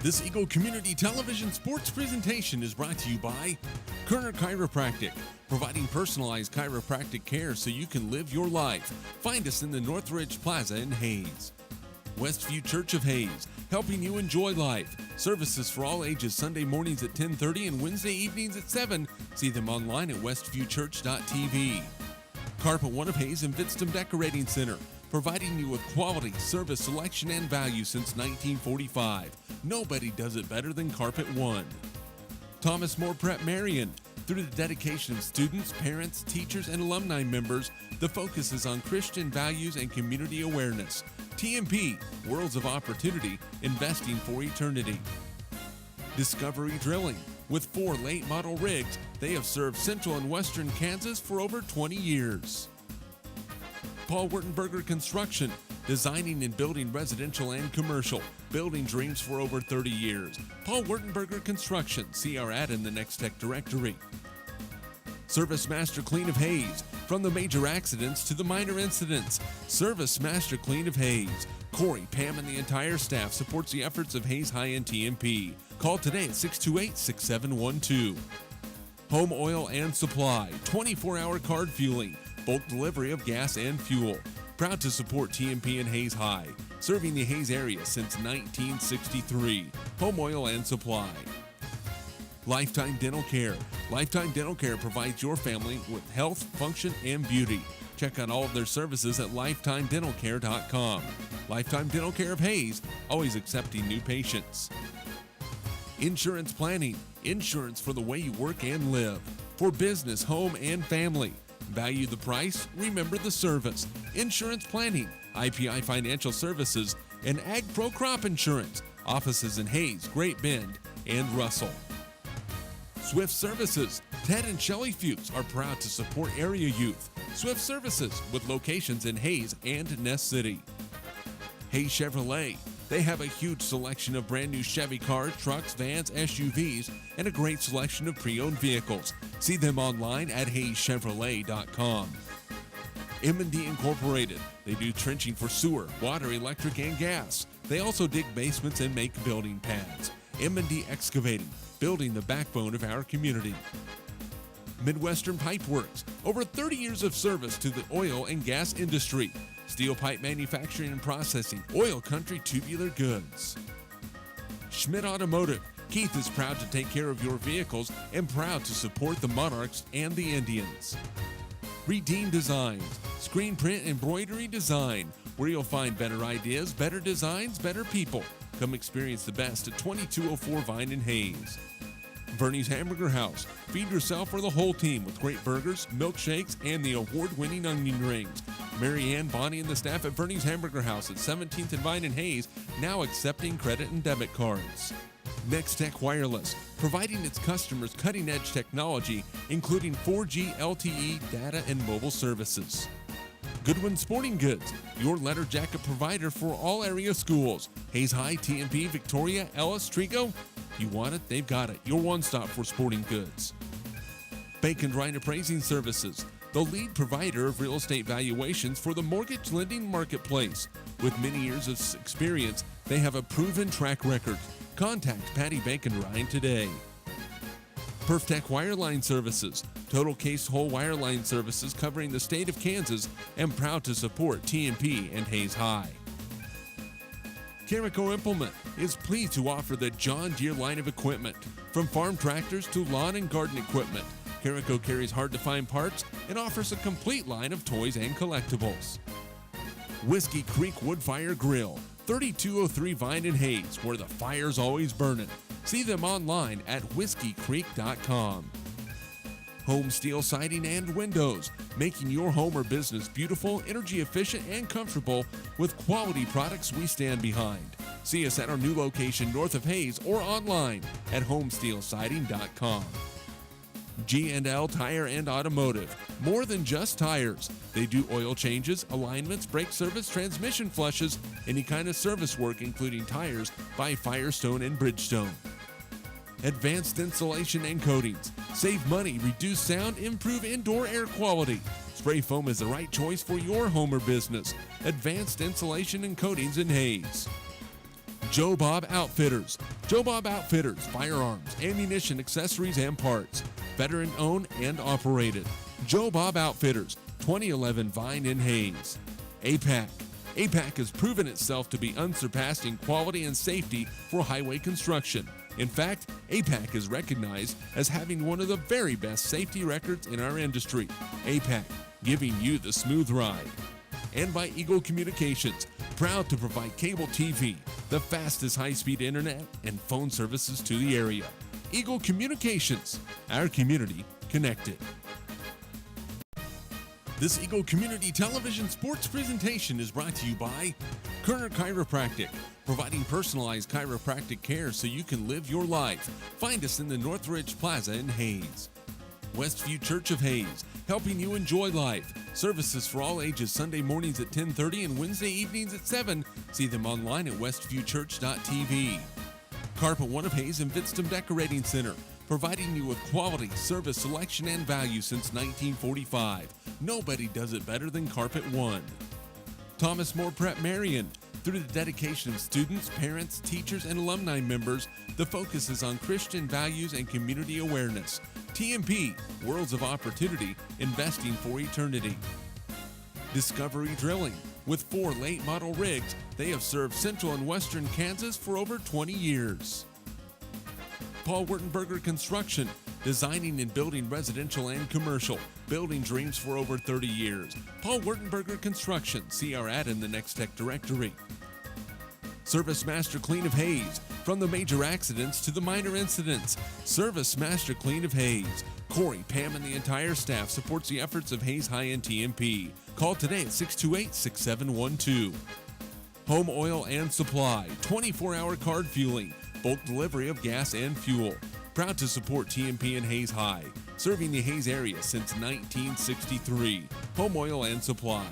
This Eagle Community Television sports presentation is brought to you by Kerner Chiropractic, providing personalized chiropractic care so you can live your life. Find us in the Northridge Plaza in Hayes. Westview Church of Hayes, helping you enjoy life. Services for all ages Sunday mornings at 10:30 and Wednesday evenings at 7. See them online at westviewchurch.tv. Carpet One of Hayes and Vidstem Decorating Center, providing you with quality, service, selection, and value since 1945. Nobody does it better than Carpet One. Thomas More Prep Marion. Through the dedication of students, parents, teachers, and alumni members, the focus is on Christian values and community awareness. TMP, Worlds of Opportunity, investing for eternity. Discovery Drilling. With 4 late model rigs, they have served central and western Kansas for over 20 years. Paul Wurtenberger Construction, designing and building residential and commercial, building dreams for over 30 years. Paul Wurtenberger Construction, see our ad in the Next Tech directory. Service Master Clean of Hayes, from the major accidents to the minor incidents. Service Master Clean of Hayes. Corey, Pam, and the entire staff supports the efforts of Hayes High and TMP. Call today at 628-6712. Home Oil and Supply, 24-hour card fueling, bulk delivery of gas and fuel. Proud to support TMP and Hayes High, serving the Hayes area since 1963. Home Oil and Supply. Lifetime Dental Care. Lifetime Dental Care provides your family with health, function, and beauty. Check out all of their services at lifetimedentalcare.com. Lifetime Dental Care of Hayes, always accepting new patients. Insurance Planning. Insurance for the way you work and live. For business, home, and family. Value the price, remember the service. Insurance Planning, IPI Financial Services, and Ag Pro Crop Insurance. Offices in Hayes, Great Bend, and Russell. Swift Services. Ted and Shelley Fuchs are proud to support area youth. Swift Services, with locations in Hayes and Ness City. Hayes Chevrolet. They have a huge selection of brand new Chevy cars, trucks, vans, SUVs, and a great selection of pre-owned vehicles. See them online at hayeschevrolet.com. M&D Incorporated. They do trenching for sewer, water, electric, and gas. They also dig basements and make building pads. M&D Excavating, building the backbone of our community. Midwestern Pipe Works. Over 30 years of service to the oil and gas industry. Steel pipe manufacturing and processing, oil country tubular goods. Schmidt Automotive. Keith is proud to take care of your vehicles and proud to support the Monarchs and the Indians. Redeem Designs. Screen print embroidery design, where you'll find better ideas, better designs, better people. Come experience the best at 2204 Vine in Hayes. Bernie's Hamburger House. Feed yourself or the whole team with great burgers, milkshakes, and the award-winning onion rings. Mary Ann, Bonnie, and the staff at Bernie's Hamburger House at 17th and Vine in Hayes, now accepting credit and debit cards. Next Tech Wireless, providing its customers cutting-edge technology, including 4G LTE data and mobile services. Goodwin Sporting Goods, your letter jacket provider for all area schools. Hayes High, TMP, Victoria, Ellis, Trigo. You want it, they've got it. Your one-stop for sporting goods. Bacon Ryan Appraising Services, the lead provider of real estate valuations for the mortgage lending marketplace. With many years of experience, they have a proven track record. Contact Patty Bacon Ryan today. PerfTech Wireline Services, total case whole wireline services covering the state of Kansas, and proud to support TMP and Hayes High. Carico Implement is pleased to offer the John Deere line of equipment, from farm tractors to lawn and garden equipment. Carico carries hard-to-find parts and offers a complete line of toys and collectibles. Whiskey Creek Wood Fire Grill, 3203 Vine in Hayes, where the fire's always burning. See them online at whiskeycreek.com. Home Steel Siding and Windows, making your home or business beautiful, energy efficient, and comfortable with quality products we stand behind. See us at our new location north of Hayes or online at homesteelsiding.com. G&L Tire and Automotive, more than just tires. They do oil changes, alignments, brake service, transmission flushes, any kind of service work including tires by Firestone and Bridgestone. Advanced Insulation and Coatings. Save money, reduce sound, improve indoor air quality. Spray foam is the right choice for your home or business. Advanced Insulation and Coatings in Hayes. Joe Bob Outfitters. Joe Bob Outfitters, firearms, ammunition, accessories, and parts. Veteran owned and operated. Joe Bob Outfitters, 2011 Vine in Hayes. APAC. APAC has proven itself to be unsurpassed in quality and safety for highway construction. In fact, APAC is recognized as having one of the very best safety records in our industry. APAC, giving you the smooth ride. And by Eagle Communications, proud to provide cable TV, the fastest high-speed internet, and phone services to the area. Eagle Communications, our community connected. This Eagle Community Television sports presentation is brought to you by Kerner Chiropractic, providing personalized chiropractic care so you can live your life. Find us in the Northridge Plaza in Hayes. Westview Church of Hayes, helping you enjoy life. Services for all ages Sunday mornings at 10:30 and Wednesday evenings at 7. See them online at westviewchurch.tv. Carpet One of Hayes and Vidstem Decorating Center, providing you with quality, service, selection, and value since 1945. Nobody does it better than Carpet One. Thomas More Prep Marion. Through the dedication of students, parents, teachers, and alumni members, the focus is on Christian values and community awareness. TMP, Worlds of Opportunity, Investing for Eternity. Discovery Drilling. With 4 late model rigs, they have served central and western Kansas for over 20 years. Paul Wurtenberger Construction, designing and building residential and commercial, building dreams for over 30 years. Paul Wurtenberger Construction, see our ad in the Next Tech directory. Service Master Clean of Hayes, from the major accidents to the minor incidents. Service Master Clean of Hayes. Corey, Pam, and the entire staff supports the efforts of Hayes High and TMP. Call today at 628-6712. Home Oil and Supply, 24-hour card fueling, bulk delivery of gas and fuel. Proud to support TMP and Hayes High, serving the Hayes area since 1963. Home Oil and Supply.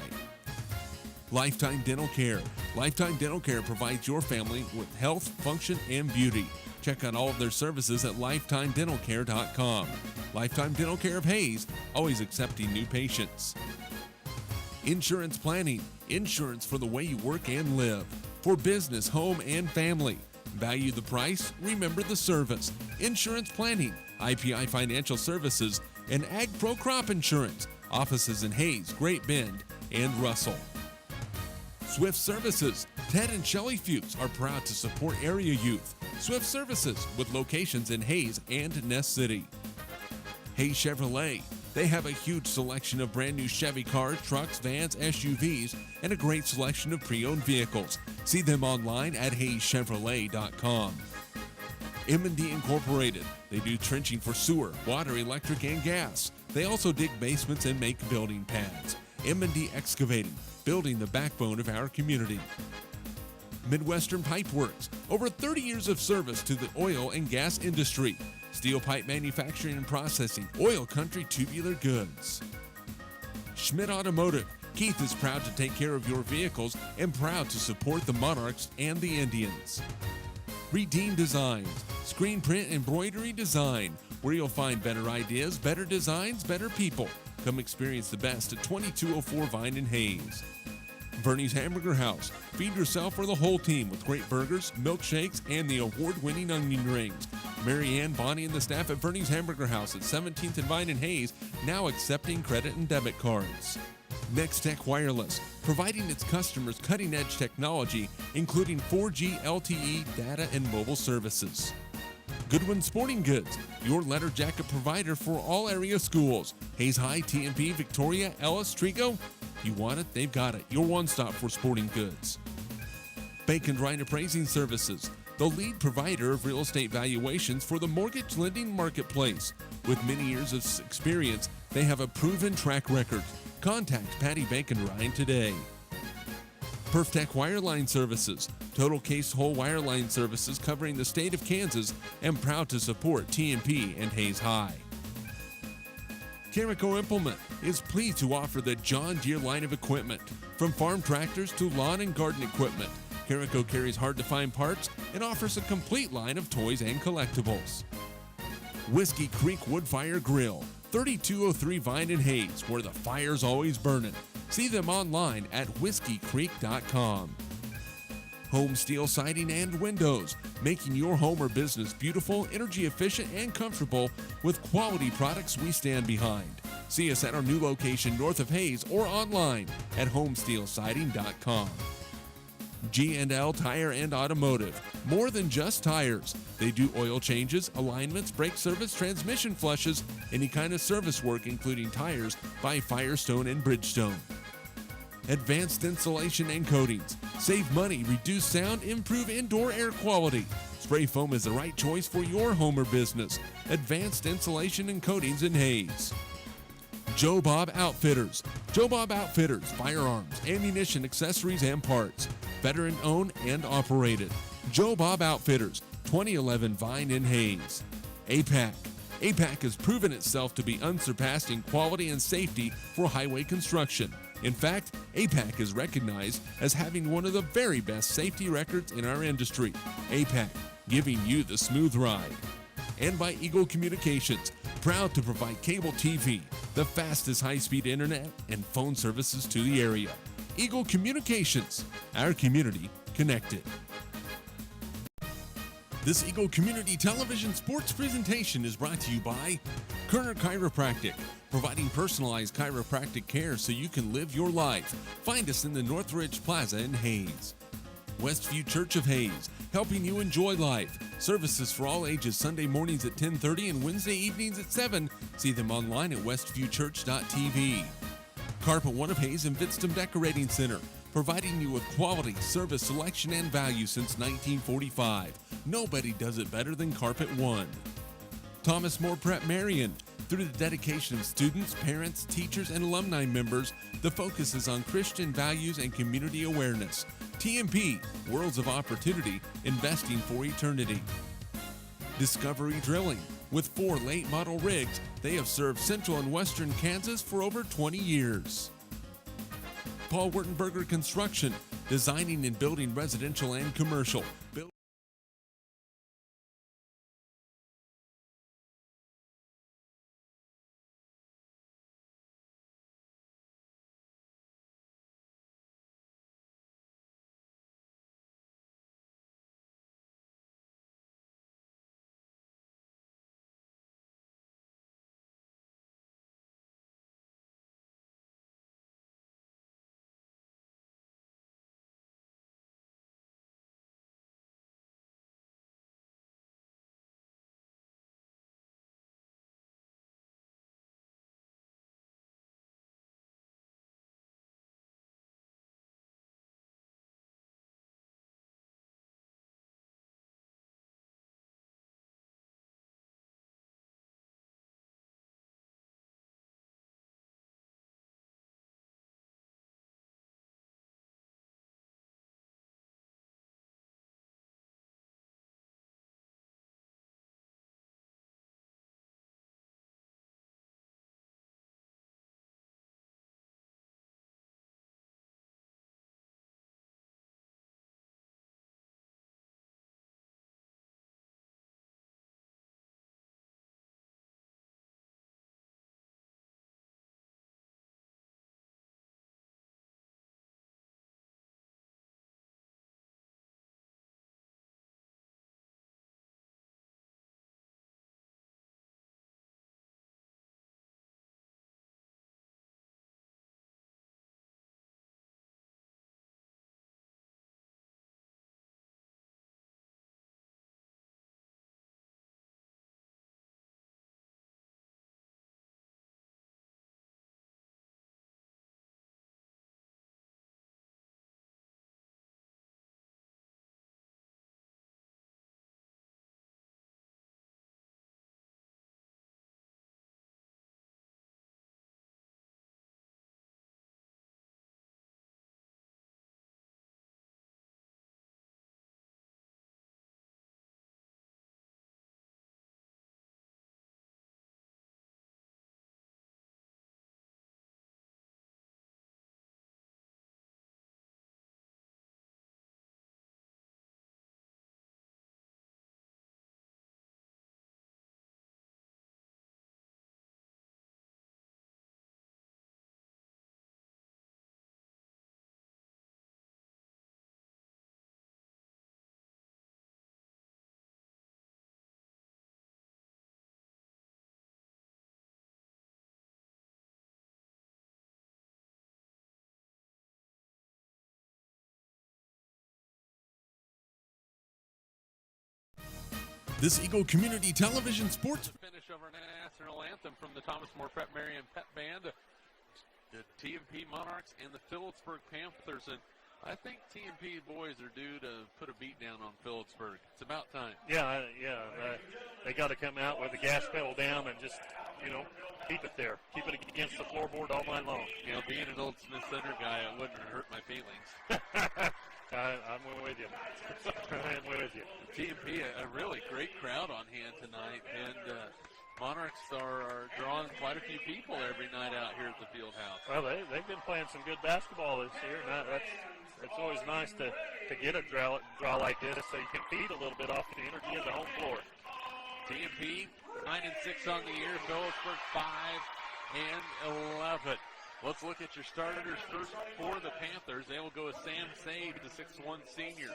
Lifetime Dental Care. Lifetime Dental Care provides your family with health, function, and beauty. Check out all of their services at lifetimedentalcare.com. Lifetime Dental Care of Hayes, always accepting new patients. Insurance Planning. Insurance for the way you work and live. For business, home, and family. Value the price, remember the service. Insurance Planning, IPI Financial Services, and Ag Pro Crop Insurance. Offices in Hayes, Great Bend, and Russell. Swift Services. Ted and Shelley Fuchs are proud to support area youth. Swift Services, with locations in Hayes and Ness City. Hayes Chevrolet. They have a huge selection of brand new Chevy cars, trucks, vans, SUVs, and a great selection of pre-owned vehicles. See them online at hayeschevrolet.com. M&D Incorporated. They do trenching for sewer, water, electric, and gas. They also dig basements and make building pads. M&D Excavating, building the backbone of our community. Midwestern Pipe Works. Over 30 years of service to the oil and gas industry. Steel pipe manufacturing and processing, oil country tubular goods. Schmidt Automotive. Keith is proud to take care of your vehicles and proud to support the Monarchs and the Indians. Redeem Designs. Screen print embroidery design, where you'll find better ideas, better designs, better people. Come experience the best at 2204 Vine in Hayes. Bernie's Hamburger House. Feed yourself or the whole team with great burgers, milkshakes, and the award-winning onion rings. Mary Ann, Bonnie, and the staff at Bernie's Hamburger House at 17th and Vine in Hayes, now accepting credit and debit cards. Next Tech Wireless, providing its customers cutting-edge technology, including 4G LTE data and mobile services. Goodwin Sporting Goods, your letter jacket provider for all area schools. Hayes High, TMP, Victoria, Ellis, Trigo. You want it, they've got it. Your one-stop for sporting goods. Bacon Ryan Appraising Services, the lead provider of real estate valuations for the mortgage lending marketplace. With many years of experience, they have a proven track record. Contact Patty Bacon Ryan today. Perftech Wireline Services, total case whole wireline services covering the state of Kansas, and proud to support TMP and Hayes High. Carico Implement is pleased to offer the John Deere line of equipment, from farm tractors to lawn and garden equipment. Carico carries hard-to-find parts and offers a complete line of toys and collectibles. Whiskey Creek Woodfire Grill, 3203 Vine in Hayes, where the fire's always burning. See them online at whiskeycreek.com. Home steel siding and windows, making your home or business beautiful, energy efficient, and comfortable with quality products we stand behind. See us at our new location north of Hayes or online at homesteelsiding.com. G&L Tire and Automotive, more than just tires. They do oil changes, alignments, brake service, transmission flushes, any kind of service work including tires by Firestone and Bridgestone. Advanced insulation and coatings. Save money, reduce sound, improve indoor air quality. Spray foam is the right choice for your home or business. Advanced insulation and coatings in Hayes. Joe Bob Outfitters. Joe Bob Outfitters, firearms, ammunition, accessories, and parts. Veteran owned and operated. Joe Bob Outfitters, 2011 Vine in Hayes. APAC. APAC has proven itself to be unsurpassed in quality and safety for highway construction. In fact, APAC is recognized as having one of the very best safety records in our industry. APAC, giving you the smooth ride. And by Eagle Communications, proud to provide cable TV, the fastest high-speed internet, and phone services to the area. Eagle Communications, our community connected. This Eagle Community Television sports presentation is brought to you by Kerner Chiropractic, providing personalized chiropractic care so you can live your life. Find us in the Northridge Plaza in Hayes. Westview Church of Hayes, helping you enjoy life. Services for all ages, Sunday mornings at 10:30 and Wednesday evenings at 7. See them online at westviewchurch.tv. Carpet One of Hayes and Vidstem Decorating Center, providing you with quality, service, selection, and value since 1945. Nobody does it better than Carpet One. Thomas More Prep Marion. Through the dedication of students, parents, teachers, and alumni members, the focus is on Christian values and community awareness. TMP, Worlds of Opportunity, investing for eternity. Discovery Drilling. With 4 late model rigs, they have served central and western Kansas for over 20 years. Paul Wurtenberger Construction, designing and building residential and commercial. This Eagle Community Television Sports finish of our national anthem from the Thomas More Prep Marion Pep Band, the TMP Monarchs and the Phillipsburg Panthers. And I think TMP boys are due to put a beat down on Phillipsburg. It's about time. Yeah. They got to come out with the gas pedal down and just, keep it there. Keep it against the floorboard all night long. Being an old Smith Center guy, it wouldn't hurt my feelings. I'm with you. I'm with you. TMP, a really great crowd on hand tonight, and Monarchs are drawing quite a few people every night out here at the field house. Well, they've been playing some good basketball this year, and it's always nice to get a draw like this so you can feed a little bit off the energy of the home floor. TMP 9-6 on the year, Phillipsburg 5-11. Let's look at your starters first for the Panthers. They will go with Sam Sage, the 6'1 senior.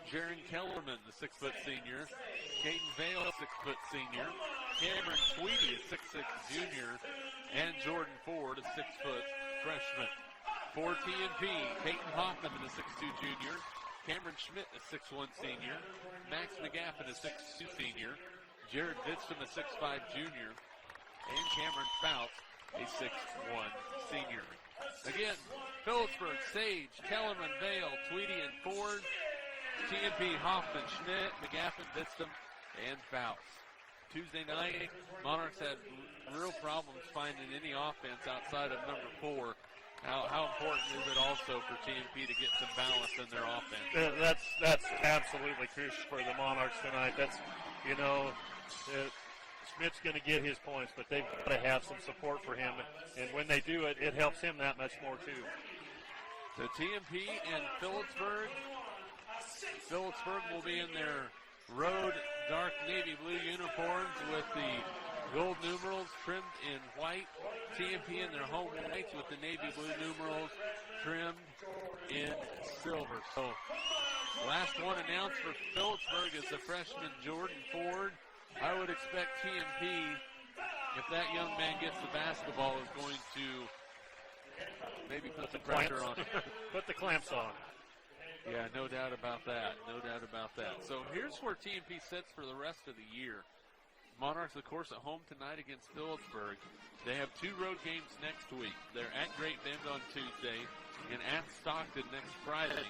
Jaron Kellerman, the 6' senior. Caden Vale, 6' senior. Cameron Tweedy, a 6'6 junior. And Jordan Ford, a 6' freshman. For TMP, Peyton Hoffman, the 6'2 junior. Cameron Schmidt, a 6'1 senior. Max McGaffin, a 6'2 senior. Jared Vidston, a 6'5 junior. And Cameron Fouts, a 6'1 senior. Again, Phillipsburg, Sage, Kellerman, Vale, Tweedy, and Ford. TMP, Hoffman, Schmidt, McGaffin, Vidston, and Fouts. Tuesday night, Monarchs had real problems finding any offense outside of number 4. How important is it also for TMP to get some balance in their offense? That's absolutely crucial for the Monarchs tonight. That's, Schmidt's going to get his points, but they've got to have some support for him. And when they do it, it helps him that much more, too. The TMP and Phillipsburg will be in their road dark navy blue uniforms with the gold numerals trimmed in white. TMP in their home whites with the navy blue numerals trimmed in silver. So last one announced for Phillipsburg is the freshman Jordan Ford. I would expect TMP, if that young man gets the basketball, is going to maybe put the pressure on. Put the clamps on. Yeah, no doubt about that. So here's where TMP sits for the rest of the year. Monarchs, of course, at home tonight against Phillipsburg. They have 2 road games next week. They're at Great Bend on Tuesday and at Stockton next Friday.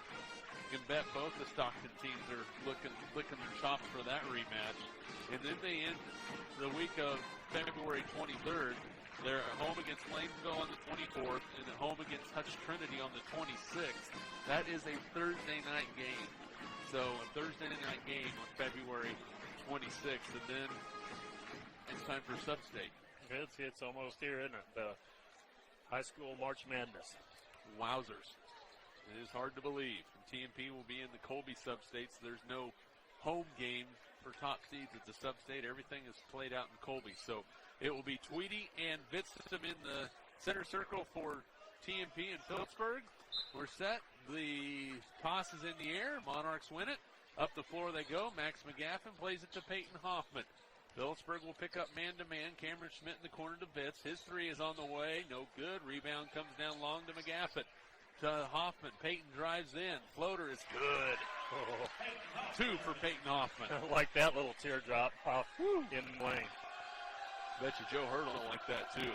You can bet both the Stockton teams are licking their chops for that rematch. And then they end the week of February 23rd. They're at home against Lanesville on the 24th and at home against Hutch Trinity on the 26th. That is a Thursday night game. So a Thursday night game on February 26th. And then it's time for Sub-State. It's almost here, isn't it? The high school March Madness. Wowzers. It is hard to believe. And TMP will be in the Colby Sub-State, so there's no home game for top seeds at the Sub-State. Everything is played out in Colby. So it will be Tweedy and Vidston in the center circle for TMP and Phillipsburg. We're set. The toss is in the air. Monarchs win it. Up the floor they go. Max McGaffin plays it to Peyton Hoffman. Phillipsburg will pick up man-to-man. Cameron Schmidt in the corner to Vitz. His 3 is on the way. No good. Rebound comes down long to McGaffin. To Hoffman. Peyton drives in. Floater is good. 2 for Peyton Hoffman. I like that little teardrop off in the lane. Bet you Joe Hurdle will like that too.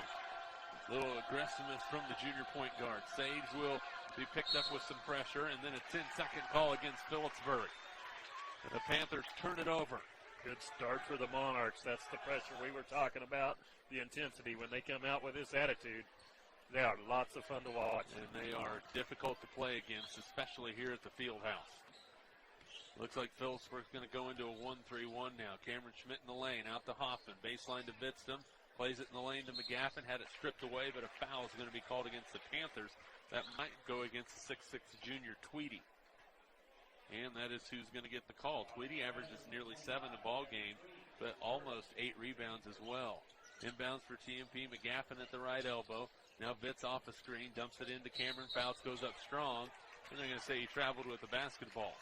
Little aggressiveness from the junior point guard. Sage will be picked up with some pressure, and then a 10-second call against Phillipsburg. And the Panthers turn it over. Good start for the Monarchs. That's the pressure we were talking about, the intensity. When they come out with this attitude, they are lots of fun to watch. And they are difficult to play against, especially here at the field house. Looks like Phillipsburg's going to go into a 1-3-1 now. Cameron Schmidt in the lane, out to Hoffman. Baseline to Vidston. Plays it in the lane to McGaffin. Had it stripped away, but a foul is going to be called against the Panthers. That might go against the 6'6 junior Tweedy. And that is who's going to get the call. Tweedy averages nearly 7 a ball game, but almost 8 rebounds as well. Inbounds for TMP. McGaffin at the right elbow. Now Vitz off a screen, dumps it into Cameron. Fouts goes up strong. And they're going to say he traveled with the basketball.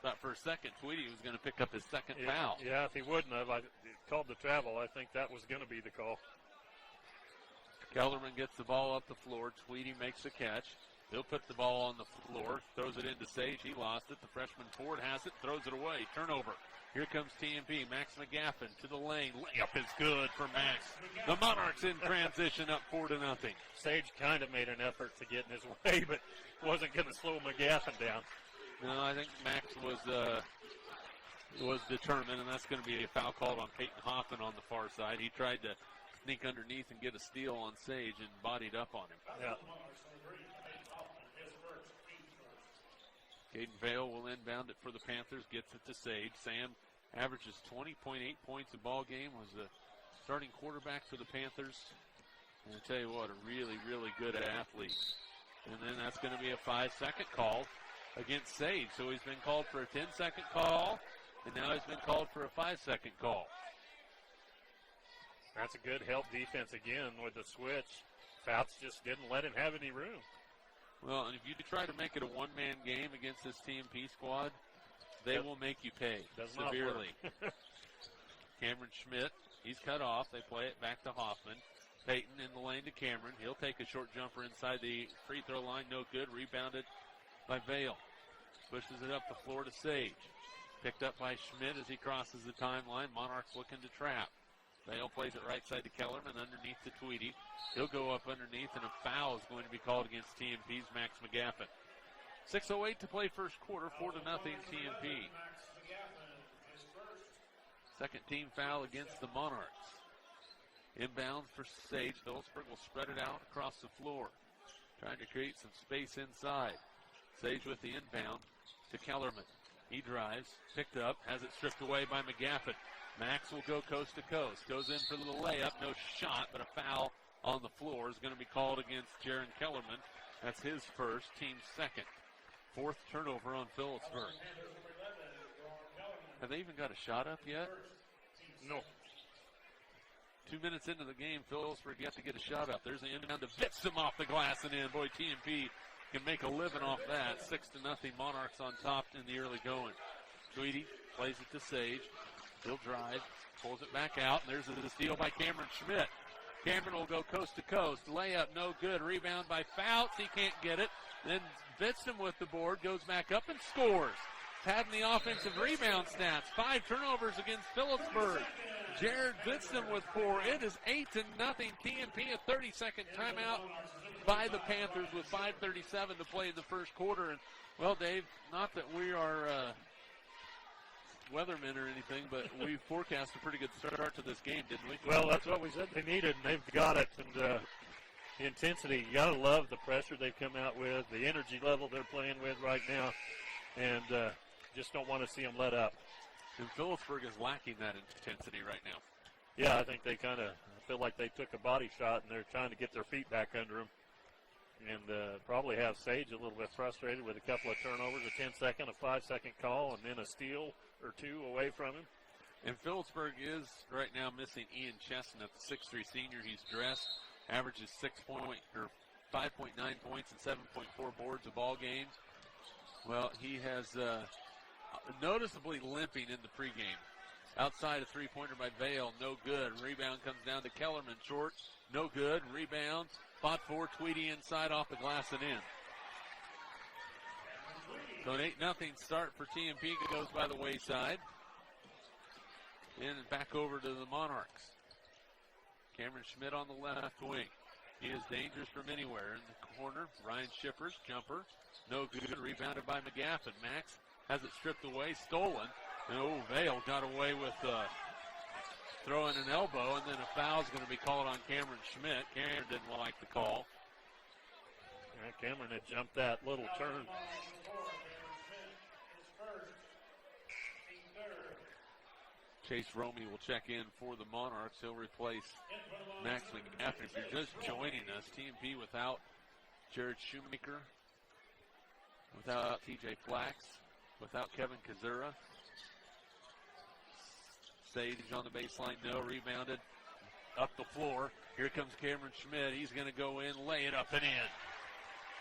Thought for a second Tweedy was going to pick up his second foul. Yeah, if he wouldn't have, I called the travel. I think that was going to be the call. Kellerman gets the ball up the floor. Tweedy makes the catch. He'll put the ball on the floor, throws it into Sage. He lost it. The freshman Ford has it, throws it away. Turnover. Here comes TMP. Max McGaffin to the lane. Layup is good for Max. The Monarchs in transition up 4-0. Sage kind of made an effort to get in his way, but wasn't going to slow McGaffin down. No, I think Max was determined, and that's going to be a foul called on Peyton Hoffman on the far side. He tried to sneak underneath and get a steal on Sage and bodied up on him. Yeah. Caden Vale will inbound it for the Panthers, gets it to Sage. Sam averages 20.8 points a ball game, was the starting quarterback for the Panthers. And I tell you what, a really, really good athlete. And then that's going to be a 5-second call against Sage. So he's been called for a 10-second call, and now he's been called for a 5-second call. That's a good help defense again with the switch. Fouts just didn't let him have any room. Well, and if you try to make it a one-man game against this TMP squad, they will make you pay severely. Cameron Schmidt, he's cut off. They play it back to Hoffman. Peyton in the lane to Cameron. He'll take a short jumper inside the free throw line. No good. Rebounded by Vale. Pushes it up the floor to Sage. Picked up by Schmidt as he crosses the timeline. Monarchs looking to trap. Vale plays it right side to Kellerman, underneath to Tweedy. He'll go up underneath, and a foul is going to be called against TMP's Max McGaffin. 6:08 to play first quarter, 4-0 TMP. Second team foul against the Monarchs. Inbound for Sage. Phillipsburg will spread it out across the floor, trying to create some space inside. Sage with the inbound to Kellerman. He drives, picked up, has it stripped away by McGaffin. Max will go coast to coast. Goes in for the layup. No shot, but a foul on the floor is going to be called against Jaron Kellerman. That's his first, team's second. Fourth turnover on Phillipsburg. Have they even got a shot up yet? No. 2 minutes into the game, Phillipsburg yet to get a shot up. There's an inbound to Vitsum off the glass and in. Boy, TMP can make a living off that. 6-0 Monarchs on top in the early going. Tweedy plays it to Sage. He'll drive, pulls it back out, and there's a steal by Cameron Schmidt. Cameron will go coast to coast. Layup, no good. Rebound by Fouts. He can't get it. Then Vitsum with the board, goes back up and scores. Padding the offensive rebound stats. 5 turnovers against Phillipsburg. Jared Vitsum with 4. It is 8-0 TMP. A 30-second timeout by the Panthers with 5:37 to play in the first quarter. And, well, Dave, not that we are weathermen or anything, but we forecast a pretty good start to this game, didn't we? Well, that's what we said they needed, and they've got it. And the intensity, you got to love the pressure they've come out with, the energy level they're playing with right now, and just don't want to see them let up. And Phillipsburg is lacking that intensity right now. Yeah, I think they kind of feel like they took a body shot, and they're trying to get their feet back under them. And probably have Sage a little bit frustrated with a couple of turnovers, a 10-second, a 5-second call, and then a steal or two away from him. And Phillipsburg is right now missing Ian Chestnut, the 6'3 senior. He's dressed, averages 5.9 points and 7.4 boards a ball game. Well, he has noticeably limping in the pregame. Outside a three-pointer by Vale, no good. Rebound comes down to Kellerman, short, no good. Rebound, fought for Tweedy inside off the glass and in. So an 8-0 start for TMP goes by the wayside. And back over to the Monarchs. Cameron Schmidt on the left wing. He is dangerous from anywhere. In the corner, Ryan Shippers, jumper. No good, rebounded by McGaffin. Max has it stripped away, stolen. And Vale got away with throwing an elbow, and then a foul is going to be called on Cameron Schmidt. Cameron didn't like the call. Yeah, Cameron had jumped that little turn. Chase Romey will check in for the Monarchs. He'll replace Max McGaffin. If you're just joining us, TMP without Jared Shoemaker, without TJ Flax, without Kevin Kazura. Sage on the baseline, no, rebounded up the floor. Here comes Cameron Schmidt. He's going to go in, lay it up and in.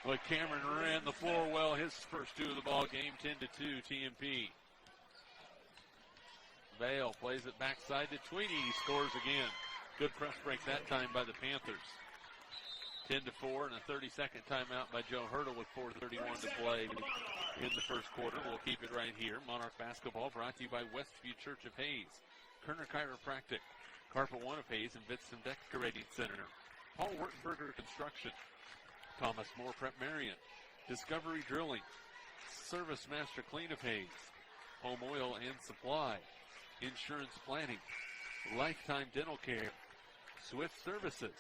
Well, Cameron ran the floor well. His first two of the ball game, 10-2 TMP. Vale plays it backside to Tweedy. He scores again. Good press break that time by the Panthers. 10-4 and a 30-second timeout by Joe Hurdle with 4:31 to play in the first quarter. We'll keep it right here. Monarch basketball brought to you by Westview Church of Hayes, Kerner Chiropractic, Carpet One of Hayes, and Vitzton Decorating Center, Paul Wertenberger Construction, Thomas Moore Prep Marion, Discovery Drilling, Service Master Clean of Hayes, Home Oil and Supply, Insurance Planning, Lifetime Dental Care, Swift Services,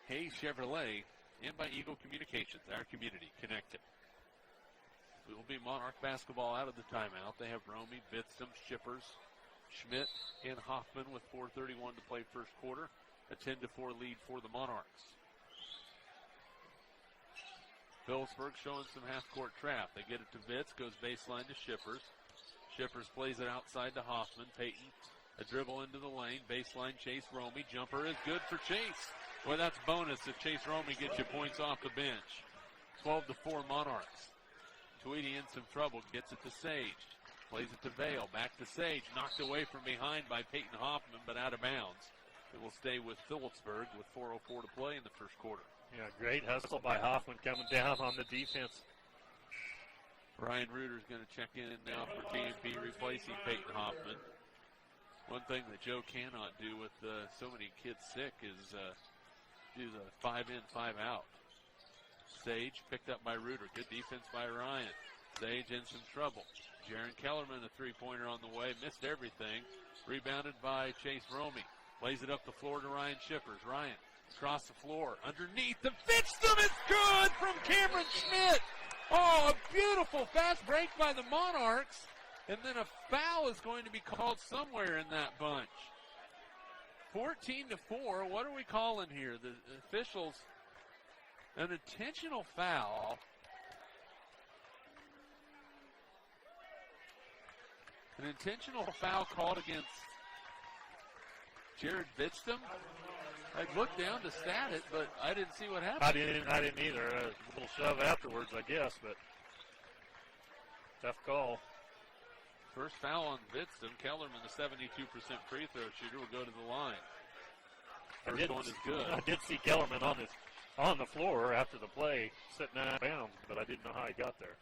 Hayes Chevrolet, and by Eagle Communications, our community connected. It will be Monarch basketball out of the timeout. They have Romy, Bitsum, Shippers, Schmidt, and Hoffman with 4:31 to play first quarter. A 10-4 lead for the Monarchs. Phillipsburg showing some half-court trap. They get it to Vitz, goes baseline to Shippers. Shippers plays it outside to Hoffman. Peyton, a dribble into the lane. Baseline chase, Romy. Jumper is good for Chase. Well, that's bonus if Chase Romy gets you points off the bench. 12-4 Monarchs. Tweedy in some trouble, gets it to Sage. Plays it to Vale, back to Sage. Knocked away from behind by Peyton Hoffman, but out of bounds. It will stay with Phillipsburg with 4:04 to play in the first quarter. Yeah, great hustle by Hoffman coming down on the defense. Ryan Reuter's going to check in now for TMP, replacing Peyton Hoffman. One thing that Joe cannot do with so many kids sick is do the 5-in, 5-out. Sage picked up by Reuter. Good defense by Ryan. Sage in some trouble. Jaron Kellerman, a three-pointer on the way. Missed everything. Rebounded by Chase Romy. Plays it up the floor to Ryan Shippers. Ryan across the floor. Underneath. The Vitzum is good from Cameron Schmidt. Oh, a beautiful fast break by the Monarchs. And then a foul is going to be called somewhere in that bunch. 14-4. What are we calling here? The officials, an intentional foul. An intentional foul called against Jared Vitzum. I looked down to stat it, but I didn't see what happened. I didn't either. A little shove afterwards, I guess, but tough call. First foul on Vitzum. Kellerman, the 72% free throw shooter, will go to the line. First one is good. I did see Kellerman on the floor after the play, sitting out of bounds, but I didn't know how he got there.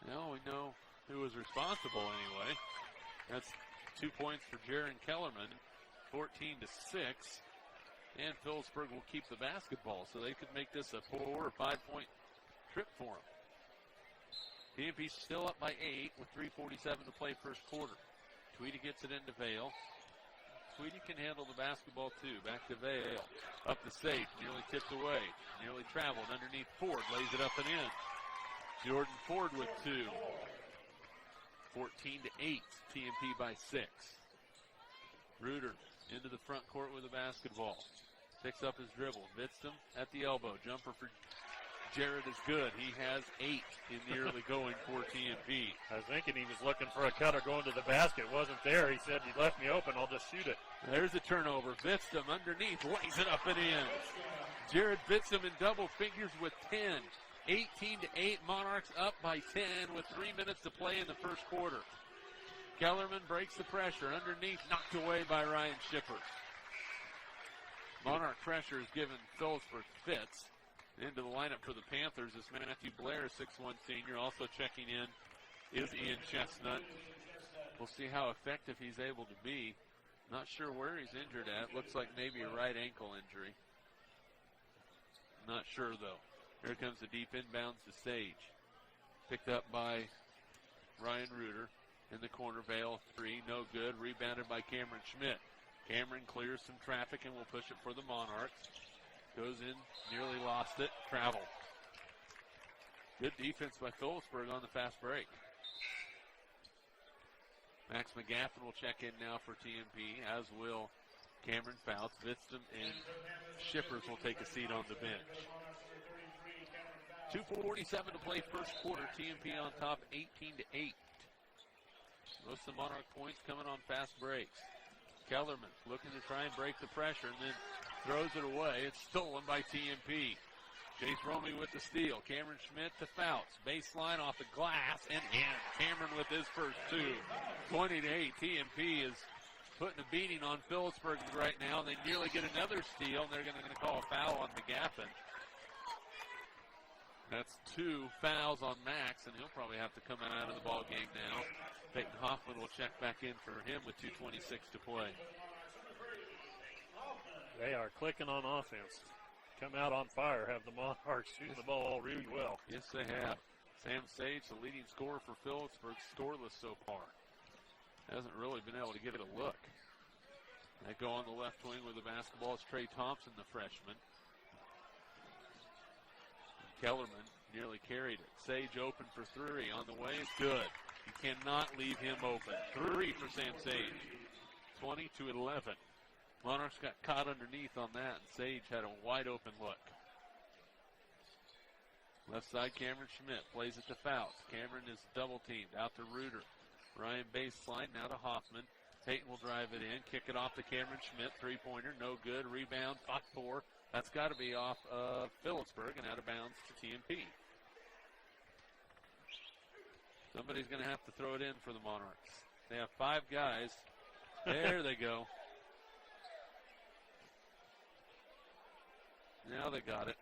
Well, we know who was responsible anyway. That's 2 points for Jaron Kellerman, 14-6. And Phillipsburg will keep the basketball, so they could make this a 4 or 5 point trip for them. TMP still up by 8 with 3:47 to play first quarter. Tweedy gets it into Vale. Tweedy can handle the basketball too. Back to Vale. Up the Sage, nearly tipped away. Nearly traveled underneath Ford, lays it up and in. Jordan Ford with 2. 14-8, TMP by 6. Reuter into the front court with the basketball. Picks up his dribble. Vitzum at the elbow. Jumper for Jared is good. He has 8 in the early going for TMP. I was thinking he was looking for a cutter going to the basket. Wasn't there. He said, "You left me open. I'll just shoot it." There's a turnover. Vitzum underneath. Lays it up and in. Jared Vitzum in double figures with 10. 18-8. Monarchs up by 10 with 3 minutes to play in the first quarter. Kellerman breaks the pressure. Underneath, knocked away by Ryan Shippers. Monarch pressure is given Phillipsburg fits. Into the lineup for the Panthers is Matthew Blair, 6'1 senior. Also checking in is Ian Chestnut. We'll see how effective he's able to be. Not sure where he's injured at. Looks like maybe a right ankle injury. Not sure, though. Here comes the deep inbounds to Sage. Picked up by Ryan Reuter. In the corner, Vale 3, no good. Rebounded by Cameron Schmidt. Cameron clears some traffic and will push it for the Monarchs. Goes in, nearly lost it, travel. Good defense by Phillipsburg on the fast break. Max McGaffin will check in now for TMP, as will Cameron Fouts. Vitzum and Shippers will take a seat on the bench. 2:47 to play first quarter. TMP on top, 18-8. Most of the Monarch points coming on fast breaks. Kellerman looking to try and break the pressure and then throws it away. It's stolen by TMP. Chase Romy with the steal. Cameron Schmidt to Fouts. Baseline off the glass and in. Cameron with his first 2. 20-8. TMP is putting a beating on Phillipsburg right now. They nearly get another steal, and they're going to call a foul on McGaffin. That's 2 fouls on Max, and he'll probably have to come out of the ball game now. Peyton Hoffman will check back in for him with 2:26 to play. They are clicking on offense. Come out on fire, have the Monarchs shooting the ball really well. Yes, they have. Sam Sage, the leading scorer for Phillipsburg, scoreless so far. Hasn't really been able to get it a look. They go on the left wing with the basketball. It's Trey Thompson, the freshman. Kellerman nearly carried it. Sage open for 3 on the way. It's good. You cannot leave him open. 3 for Sam Sage. 20-11. Monarchs got caught underneath on that, and Sage had a wide open look. Left side, Cameron Schmidt plays it to Fouts. Cameron is double teamed. Out to Reuter. Ryan baseline, now to Hoffman. Peyton will drive it in. Kick it off to Cameron Schmidt. Three-pointer, no good. Rebound, fought for. That's got to be off of Phillipsburg and out of bounds to TMP. Somebody's going to have to throw it in for the Monarchs. They have 5 guys. There they go. Now they got it.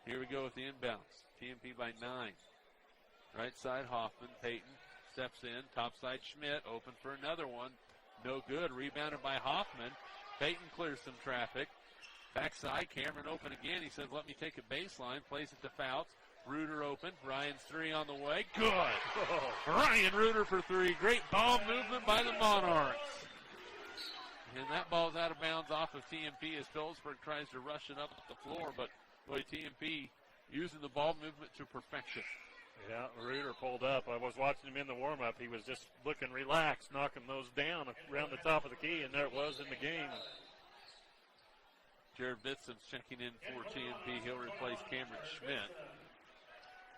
Here we go with the inbounds. TMP by 9. Right side, Hoffman. Peyton steps in. Top side, Schmidt. Open for another one. No good. Rebounded by Hoffman. Peyton clears some traffic. Backside, Cameron open again. He says, let me take a baseline. Plays it to Fouts. Reuter open. Ryan's 3 on the way. Good. Ryan Reuter for 3. Great ball movement by the Monarchs. And that ball's out of bounds off of TMP as Phillipsburg tries to rush it up the floor. But, boy, TMP using the ball movement to perfection. Yeah, Reuter pulled up. I was watching him in the warm-up. He was just looking relaxed, knocking those down around the top of the key, and there it was in the game. Jared Bitson's checking in for TMP. He'll replace Cameron Schmidt.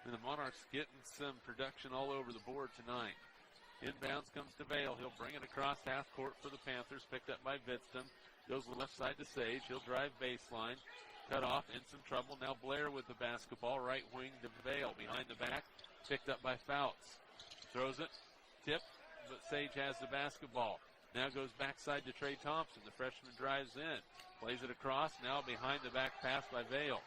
And the Monarchs getting some production all over the board tonight. Inbounds comes to Vale. He'll bring it across half court for the Panthers. Picked up by Vidston. Goes to the left side to Sage. He'll drive baseline. Cut off, in some trouble. Now Blair with the basketball. Right wing to Vale. Behind the back. Picked up by Fouts. Throws it. Tipped, but Sage has the basketball. Now goes backside to Trey Thompson. The freshman drives in. Plays it across. Now behind the back pass by Vale.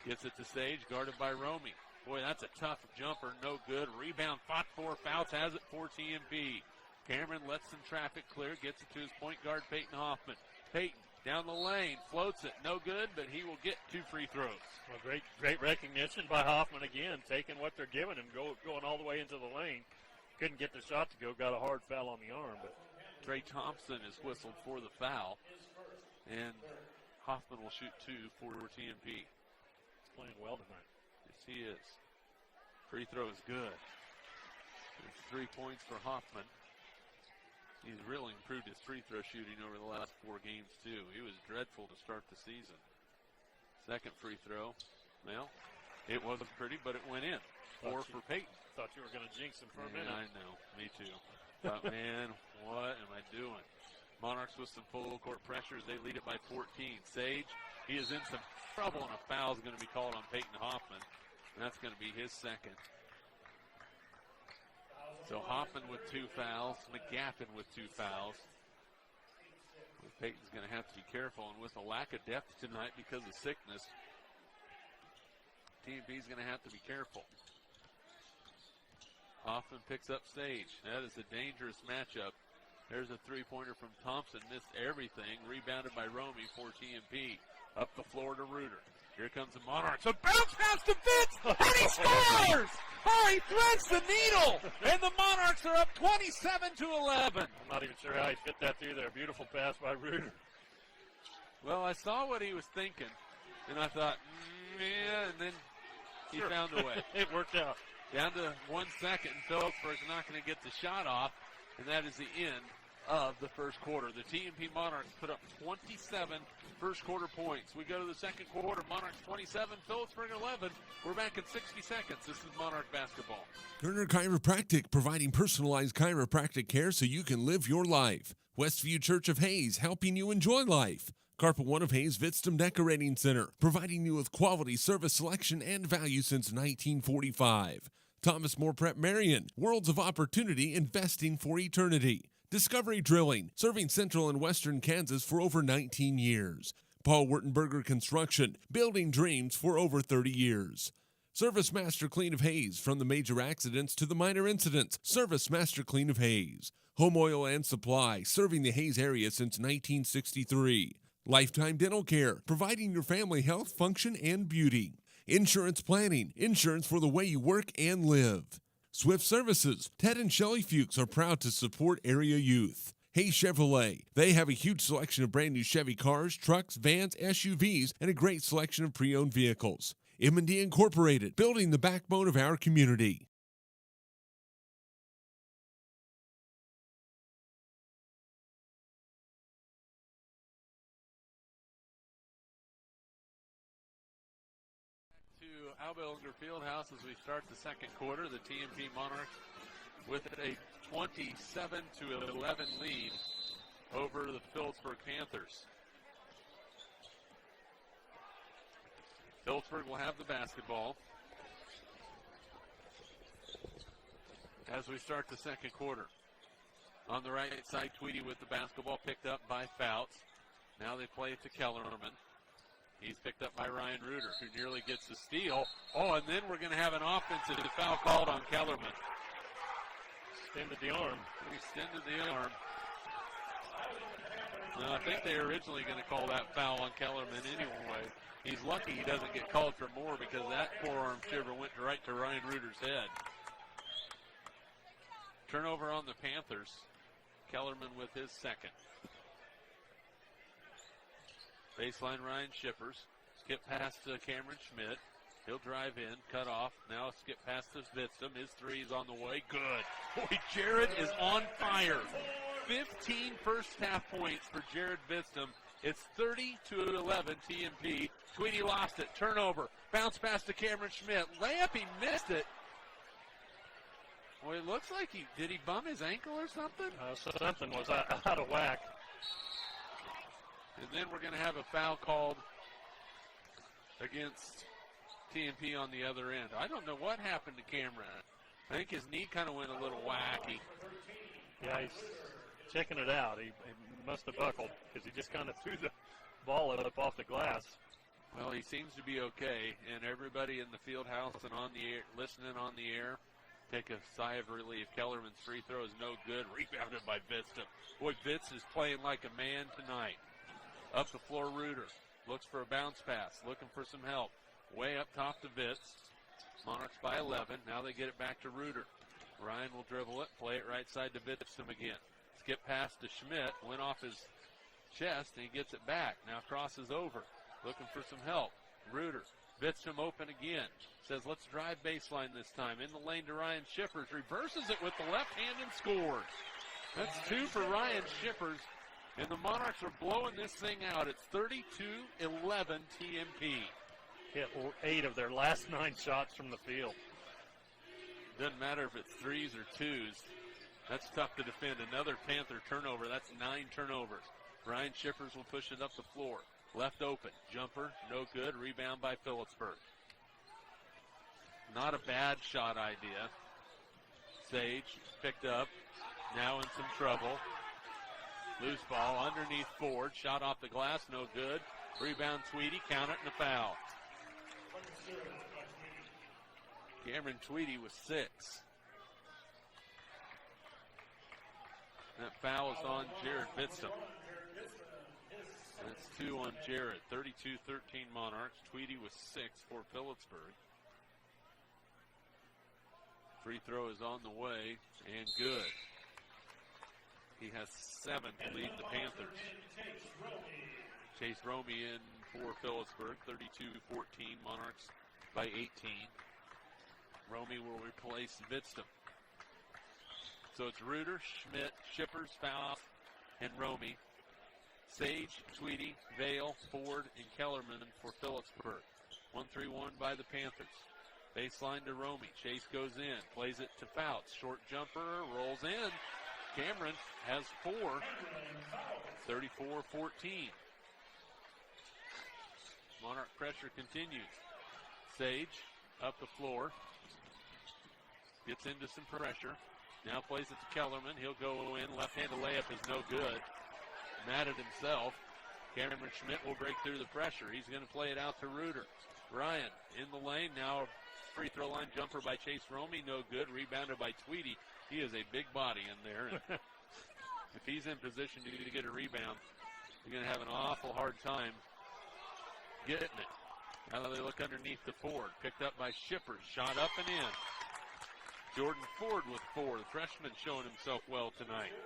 Gets it to Sage. Guarded by Romy. Boy, that's a tough jumper. No good. Rebound fought for. Fouts has it for TMP. Cameron lets some traffic clear. Gets it to his point guard, Peyton Hoffman. Peyton down the lane. Floats it. No good, but he will get 2 free throws. Well, great recognition by Hoffman again. Taking what they're giving him. Going all the way into the lane. Couldn't get the shot to go. Got a hard foul on the arm. But Trey Thompson is whistled for the foul. And Hoffman will shoot 2 for TMP. He's playing well tonight. Yes, he is. Free throw is good. It's 3 points for Hoffman. He's really improved his free throw shooting over the last 4 games, too. He was dreadful to start the season. Second free throw. Well, it wasn't pretty, but it went in. 4 for Peyton. Thought you were going to jinx him for a minute. I know. Me too. But, man, what am I doing? Monarchs with some full court pressures. They lead it by 14. Sage, he is in some trouble, and a foul is going to be called on Peyton Hoffman. And that's going to be his second. So Hoffman with 2 fouls. McGaffin with 2 fouls. Peyton's going to have to be careful. And with a lack of depth tonight because of sickness, TMP's going to have to be careful. Hoffman picks up Sage. That is a dangerous matchup. There's a 3-pointer from Thompson. Missed everything. Rebounded by Romy for TMP. Up the floor to Reuter. Here comes the Monarchs. A bounce pass to Fitz, and he scores! Oh, he threads the needle, and the Monarchs are up 27-11. I'm not even sure how he fit that through there. Beautiful pass by Reuter. Well, I saw what he was thinking, and I thought, yeah, and then he found a way. It worked out. Down to 1 second, and Phillipsburg's not going to get the shot off, and that is the end of the first quarter. The TMP Monarchs put up 27 first quarter points. We go to the second quarter. Monarchs 27, Phillipsburg 11. We're back in 60 seconds. This is Monarch basketball. Kerner Chiropractic, providing personalized chiropractic care so you can live your life. Westview Church of Hayes, helping you enjoy life. Carpet One of Hayes Vidston Decorating Center, providing you with quality service selection and value since 1945. Thomas More Prep Marion, worlds of opportunity, investing for eternity. Discovery Drilling, serving central and western Kansas for over 19 years. Paul Wurtenberger Construction, building dreams for over 30 years. Service Master Clean of Hayes, from the major accidents to the minor incidents. Service Master Clean of Hayes. Home Oil and Supply, serving the Hayes area since 1963. Lifetime Dental Care, providing your family health, function, and beauty. Insurance Planning, insurance for the way you work and live. Swift Services, Ted and Shelley Fuchs are proud to support area youth. Hayes Chevrolet, they have a huge selection of brand new Chevy cars, trucks, vans, SUVs, and a great selection of pre-owned vehicles. M&D Incorporated, building the backbone of our community. Albellinger Fieldhouse as we start the second quarter. The TMP Monarchs with a 27-11 lead over the Phillipsburg Panthers. Phillipsburg will have the basketball as we start the second quarter. On the right side, Tweedy with the basketball, picked up by Fouts. Now they play it to Kellerman. He's picked up by Ryan Reuter, who nearly gets the steal. Oh, and then we're going to have an offensive foul called on Kellerman. Extended the arm. He extended the arm. Now, I think they were originally going to call that foul on Kellerman anyway. He's lucky he doesn't get called for more because that forearm shiver went right to Ryan Reuter's head. Turnover on the Panthers. Kellerman with his second. Baseline Ryan Shippers. Skip pass to Cameron Schmidt. He'll drive in, cut off. Now skip pass to Vitzum. His three is on the way. Good. Boy, Jared is on fire. 15 first half points for Jared Vitzum. It's 30-11 TMP. Tweedy lost it. Turnover. Bounce pass to Cameron Schmidt. Layup, he missed it. Well, it looks like did he bum his ankle or something? Something was out of whack. And then we're going to have a foul called against TMP on the other end. I don't know what happened to Cameron. I think his knee kind of went a little wacky. Yeah, he's checking it out. He must have buckled because he just kind of threw the ball up off the glass. Well, he seems to be okay, and everybody in the field house and on the air, listening on the air, take a sigh of relief. Kellerman's free throw is no good. Rebounded by Vitzum. Boy, Vitz is playing like a man tonight. Up the floor, Reuter. Looks for a bounce pass. Looking for some help. Way up top to Vitz. Monarchs by 11. Now they get it back to Reuter. Ryan will dribble it. Play it right side to Vitzum again. Skip pass to Schmidt. Went off his chest, and he gets it back. Now crosses over. Looking for some help. Reuter. Vitzum open again. Says, let's drive baseline this time. In the lane to Ryan Shippers. Reverses it with the left hand and scores. That's two for Ryan Shippers. And the Monarchs are blowing this thing out. It's 32-11 TMP. Hit 8 of their last 9 shots from the field. Doesn't matter if it's threes or twos. That's tough to defend. Another Panther turnover. That's 9 turnovers. Ryan Shippers will push it up the floor. Left open. Jumper, no good. Rebound by Phillipsburg. Not a bad shot idea. Sage picked up. Now in some trouble. Loose ball underneath Ford. Shot off the glass, no good. Rebound Tweedy, count it, and a foul. Cameron Tweedy with 6. That foul is on Jared Vitzum. That's 2 on Jared. 32-13 Monarchs. Tweedy with 6 for Phillipsburg. Free throw is on the way, and good. He has 7 to lead the Panthers. Chase Romey in for Phillipsburg, 32-14, Monarchs by 18. Romey will replace Vitzum. So it's Reuter, Schmidt, Shippers, Faust, and Romey. Sage, Tweedy, Vale, Ford, and Kellerman for Phillipsburg. 1-3-1 by the Panthers. Baseline to Romey. Chase goes in, plays it to Fouts. Short jumper, rolls in. Cameron has 4. 34-14. Monarch pressure continues. Sage up the floor. Gets into some pressure. Now plays it to Kellerman. He'll go in. Left-handed layup is no good. Mad at himself. Cameron Schmidt will break through the pressure. He's going to play it out to Reuter. Ryan in the lane. Now a free throw line jumper by Chase Romey. No good. Rebounded by Tweedy. He is a big body in there. And if he's in position to get a rebound, you're going to have an awful hard time getting it. Now they look underneath the Ford. Picked up by Shippers. Shot up and in. Jordan Ford with 4. The freshman showing himself well tonight.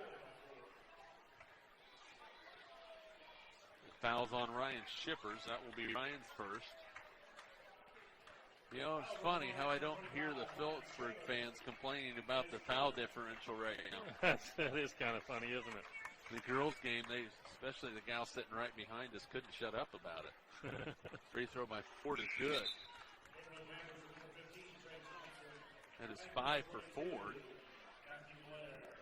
Fouls on Ryan Shippers. That will be Ryan's first. You know, it's funny how I don't hear the Phillipsburg fans complaining about the foul differential right now. That is kind of funny, isn't it? The girls' game, especially the gal sitting right behind us, couldn't shut up about it. Free throw by Ford is good. That is 5 for Ford.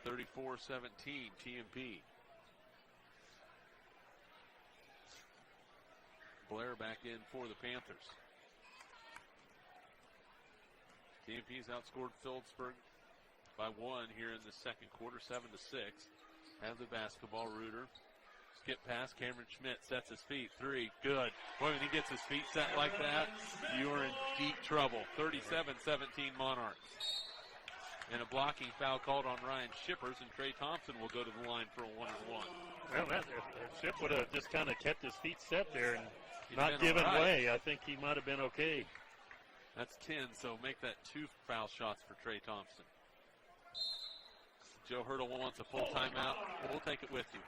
34-17 TMP. Blair back in for the Panthers. TMP's outscored Phillipsburg by 1 here in the second quarter, 7-6. Have the basketball. Reuter. Skip pass. Cameron Schmidt sets his feet. 3. Good. Boy, when he gets his feet set like that, you are in deep trouble. 37-17 Monarchs. And a blocking foul called on Ryan Shippers, and Trey Thompson will go to the line for a 1-and-1. Well, if Ship would have just kind of kept his feet set there and not given way, I think he might have been okay. That's 10, so make that 2 foul shots for Trey Thompson. Joe Hurdle wants a full timeout. We'll take it with you.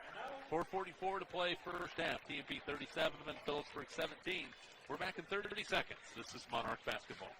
4:44 to play first half. TMP 37 and Phillipsburg 17. We're back in 30 seconds. This is Monarch basketball.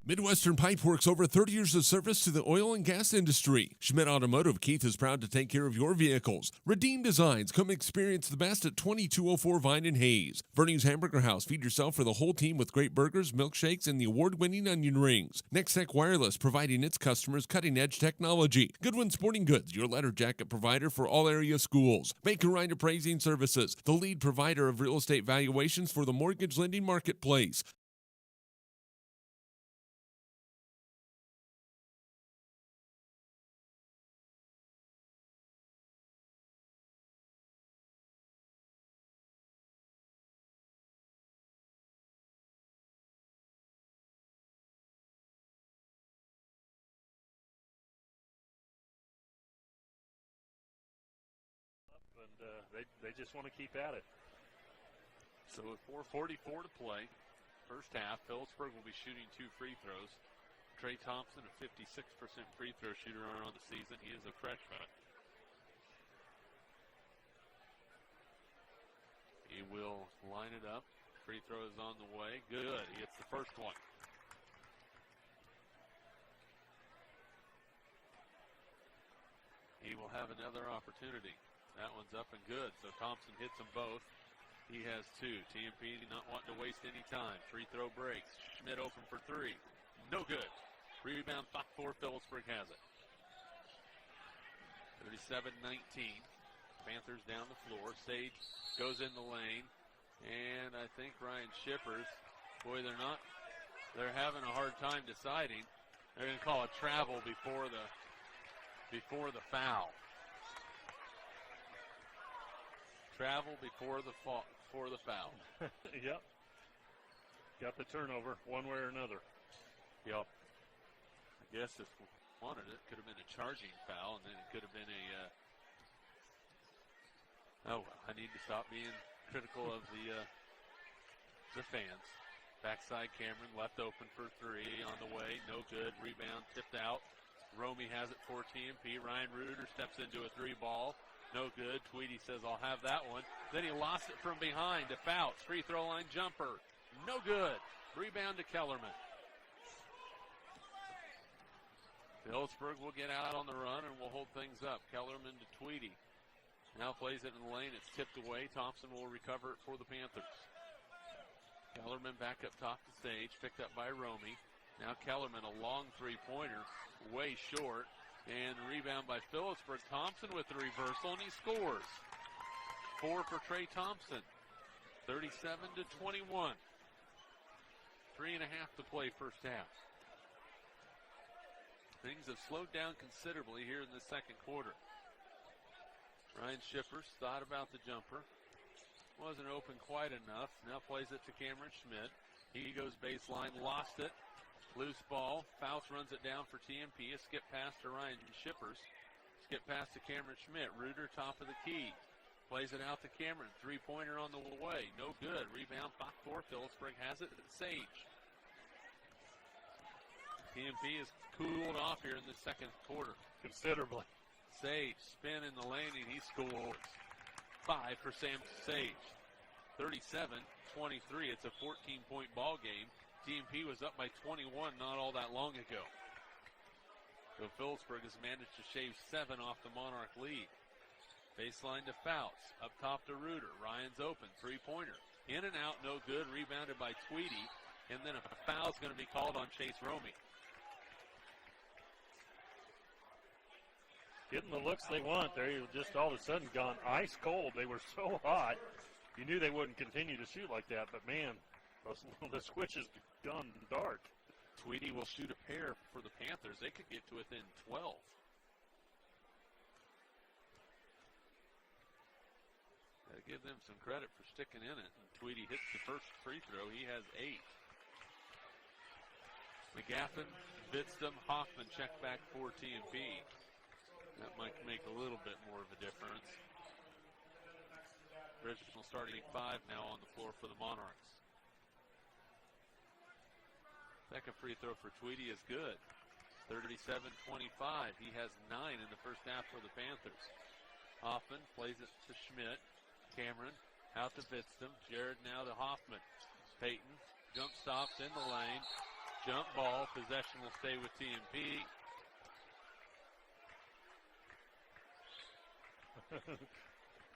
Midwestern Pipeworks, over 30 years of service to the oil and gas industry. Schmidt Automotive Keith is proud to take care of your vehicles. Redeem Designs, come experience the best at 2204 Vine and Hayes. Verney's Hamburger House, feed yourself for the whole team with great burgers, milkshakes, and the award-winning onion rings. Nextech Wireless, providing its customers cutting-edge technology. Goodwin Sporting Goods, your letter jacket provider for all area schools. Baker Ryan Appraising Services, the lead provider of real estate valuations for the mortgage lending marketplace. And they just want to keep at it. So with 4:44 to play, first half, Phillipsburg will be shooting 2 free throws. Trey Thompson, a 56% free throw shooter on the season. He is a freshman. He will line it up. Free throw is on the way. Good. He hits the first one. He will have another opportunity. That one's up and good, so Thompson hits them both. He has 2. TMP not wanting to waste any time. Free throw breaks. Schmidt open for 3. No good. Rebound for Phillipsburg has it. 37-19. Panthers down the floor. Sage goes in the lane. And I think Ryan Shippers, boy, they're having a hard time deciding. They're going to call a travel before the foul. Travel before the foul. Yep. Got the turnover one way or another. Yep. I guess if we wanted it, could have been a charging foul, and then it could have been I need to stop being critical of the fans. Backside Cameron left open for 3 on the way. No good. Rebound tipped out. Romey has it for TMP. Ryan Reuter steps into a 3 ball. No good. Tweedy says, I'll have that one. Then he lost it from behind to Fouts. Free throw line jumper. No good. Rebound to Kellerman. Phillipsburg will get out on the run and will hold things up. Kellerman to Tweedy. Now plays it in the lane. It's tipped away. Thompson will recover it for the Panthers. Kellerman back up top to Sage. Picked up by Romey. Now Kellerman, a long 3-pointer. Way short. And rebound by Phillipsburg. Thompson with the reversal, and he scores. 4 for Trey Thompson. 37-21. 3.5 to play first half. Things have slowed down considerably here in the second quarter. Ryan Shippers thought about the jumper. Wasn't open quite enough. Now plays it to Cameron Schmidt. He goes baseline, lost it. Loose ball. Faust runs it down for TMP. A skip pass to Ryan Shippers. Skip pass to Cameron Schmidt. Reuter, top of the key. Plays it out to Cameron. Three-pointer on the way. No good. Rebound back for Phillipsburg. Has it. Sage. TMP is cooled off here in the second quarter. Considerably. Sage, spin in the lane, and he scores. 5 for Sam Sage. 37-23. It's a 14-point ball game. TMP was up by 21 not all that long ago. So Phillipsburg has managed to shave 7 off the Monarch lead. Baseline to Faust. Up top to Reuter. Ryan's open. Three-pointer. In and out, no good. Rebounded by Tweedy. And then a foul's going to be called on Chase Romey. Getting the looks they want. They were just all of a sudden gone ice cold. They were so hot. You knew they wouldn't continue to shoot like that. But, man, the switch has gone dark. Tweedy will shoot a pair for the Panthers. They could get to within 12. Got to give them some credit for sticking in it. And Tweedy hits the first free throw. He has 8. McGaffin, Bitstam, Hoffman check back for TMP. That might make a little bit more of a difference. Original starting 5 now on the floor for the Monarchs. Second free throw for Tweedy is good. 37-25. He has 9 in the first half for the Panthers. Hoffman plays it to Schmidt. Cameron out to Bitstam. Jared now to Hoffman. Payton jump stops in the lane. Jump ball. Possession will stay with TMP.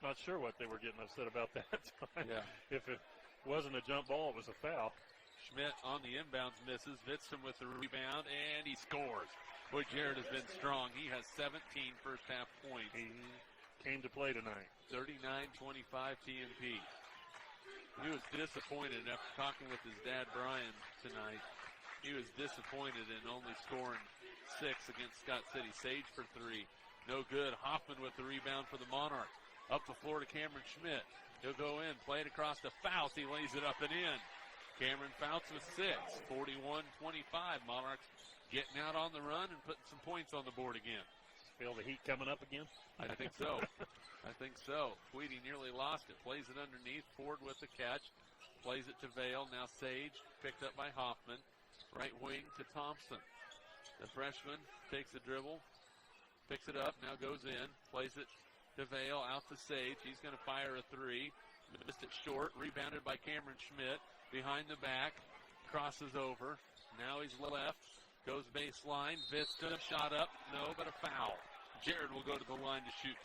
Not sure what they were getting upset about that time. Yeah. If it wasn't a jump ball, it was a foul. Schmidt on the inbounds misses. Bitstam with the rebound, and he scores. Boy, Jared has been strong. He has 17 first half points. He came to play tonight. 39-25 TMP. He was disappointed after talking with his dad, Brian, tonight. He was disappointed in only scoring 6 against Scott City. Sage for 3. No good. Hoffman with the rebound for the Monarchs. Up the floor to Cameron Schmidt. He'll go in. Play it across to Faust. He lays it up and in. Cameron Faust with 6. 41-25. Monarchs getting out on the run and putting some points on the board again. Feel the heat coming up again? I think so. I think so. Tweedy nearly lost it. Plays it underneath. Ford with the catch. Plays it to Vale. Now Sage picked up by Hoffman. Right wing to Thompson. The freshman takes the dribble. Picks it up, now goes in, plays it to Vale, out to Sage. He's going to fire a 3. Missed it short, rebounded by Cameron Schmidt. Behind the back, crosses over. Now he's left, goes baseline. Vista, shot up, no, but a foul. Jared will go to the line to shoot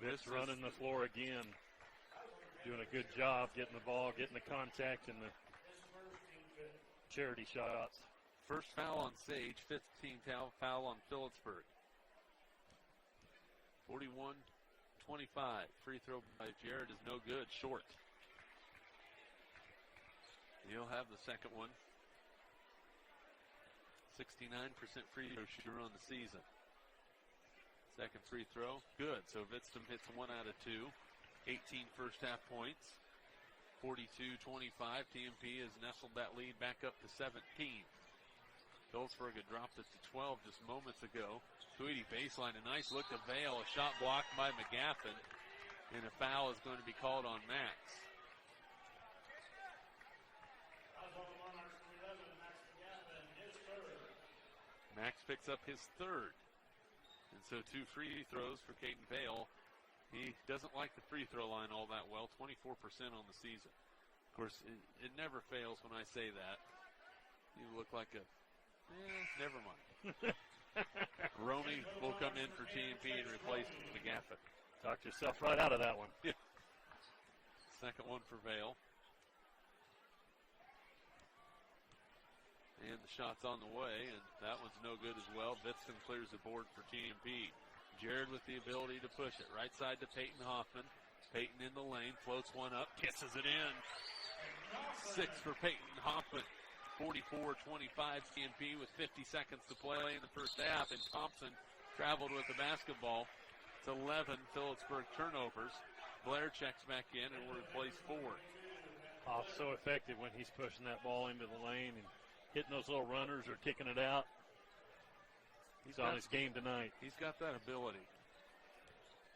2. This running the floor again. Doing a good job getting the ball, getting the contact, and the charity shots. First foul on Sage, 15th foul on Phillipsburg. 41-25. Free throw by Jared is no good, short. He'll have the second one. 69% free throw shooter on the season. Second free throw, good. So Vitstam hits 1 out of 2. 18 first half points. 42-25. TMP has nestled that lead back up to 17. Phillipsburg had dropped it to 12 just moments ago. Tweedy baseline, a nice look to Vale. A shot blocked by McGaffin. And a foul is going to be called on Max. Max picks up his 3rd. And so 2 free throws for Caden Vale. He doesn't like the free throw line all that well. 24% on the season. Of course, it never fails when I say that. You look like a... never mind. Romey will come in for TMP and replace McGaffin. Talked yourself right out of that one. Yeah. Second one for Vale. And the shot's on the way, and that one's no good as well. Bitstam clears the board for TMP. Jared with the ability to push it. Right side to Peyton Hoffman. Peyton in the lane, floats one up, kisses it in. 6 for Peyton Hoffman. 44-25 TMP with 50 seconds to play in the first half, and Thompson traveled with the basketball. That's 11 Phillipsburg turnovers. Blair checks back in and will replace Ford. Hoff so effective when he's pushing that ball into the lane and hitting those little runners or kicking it out. He's on his game tonight. He's got that ability.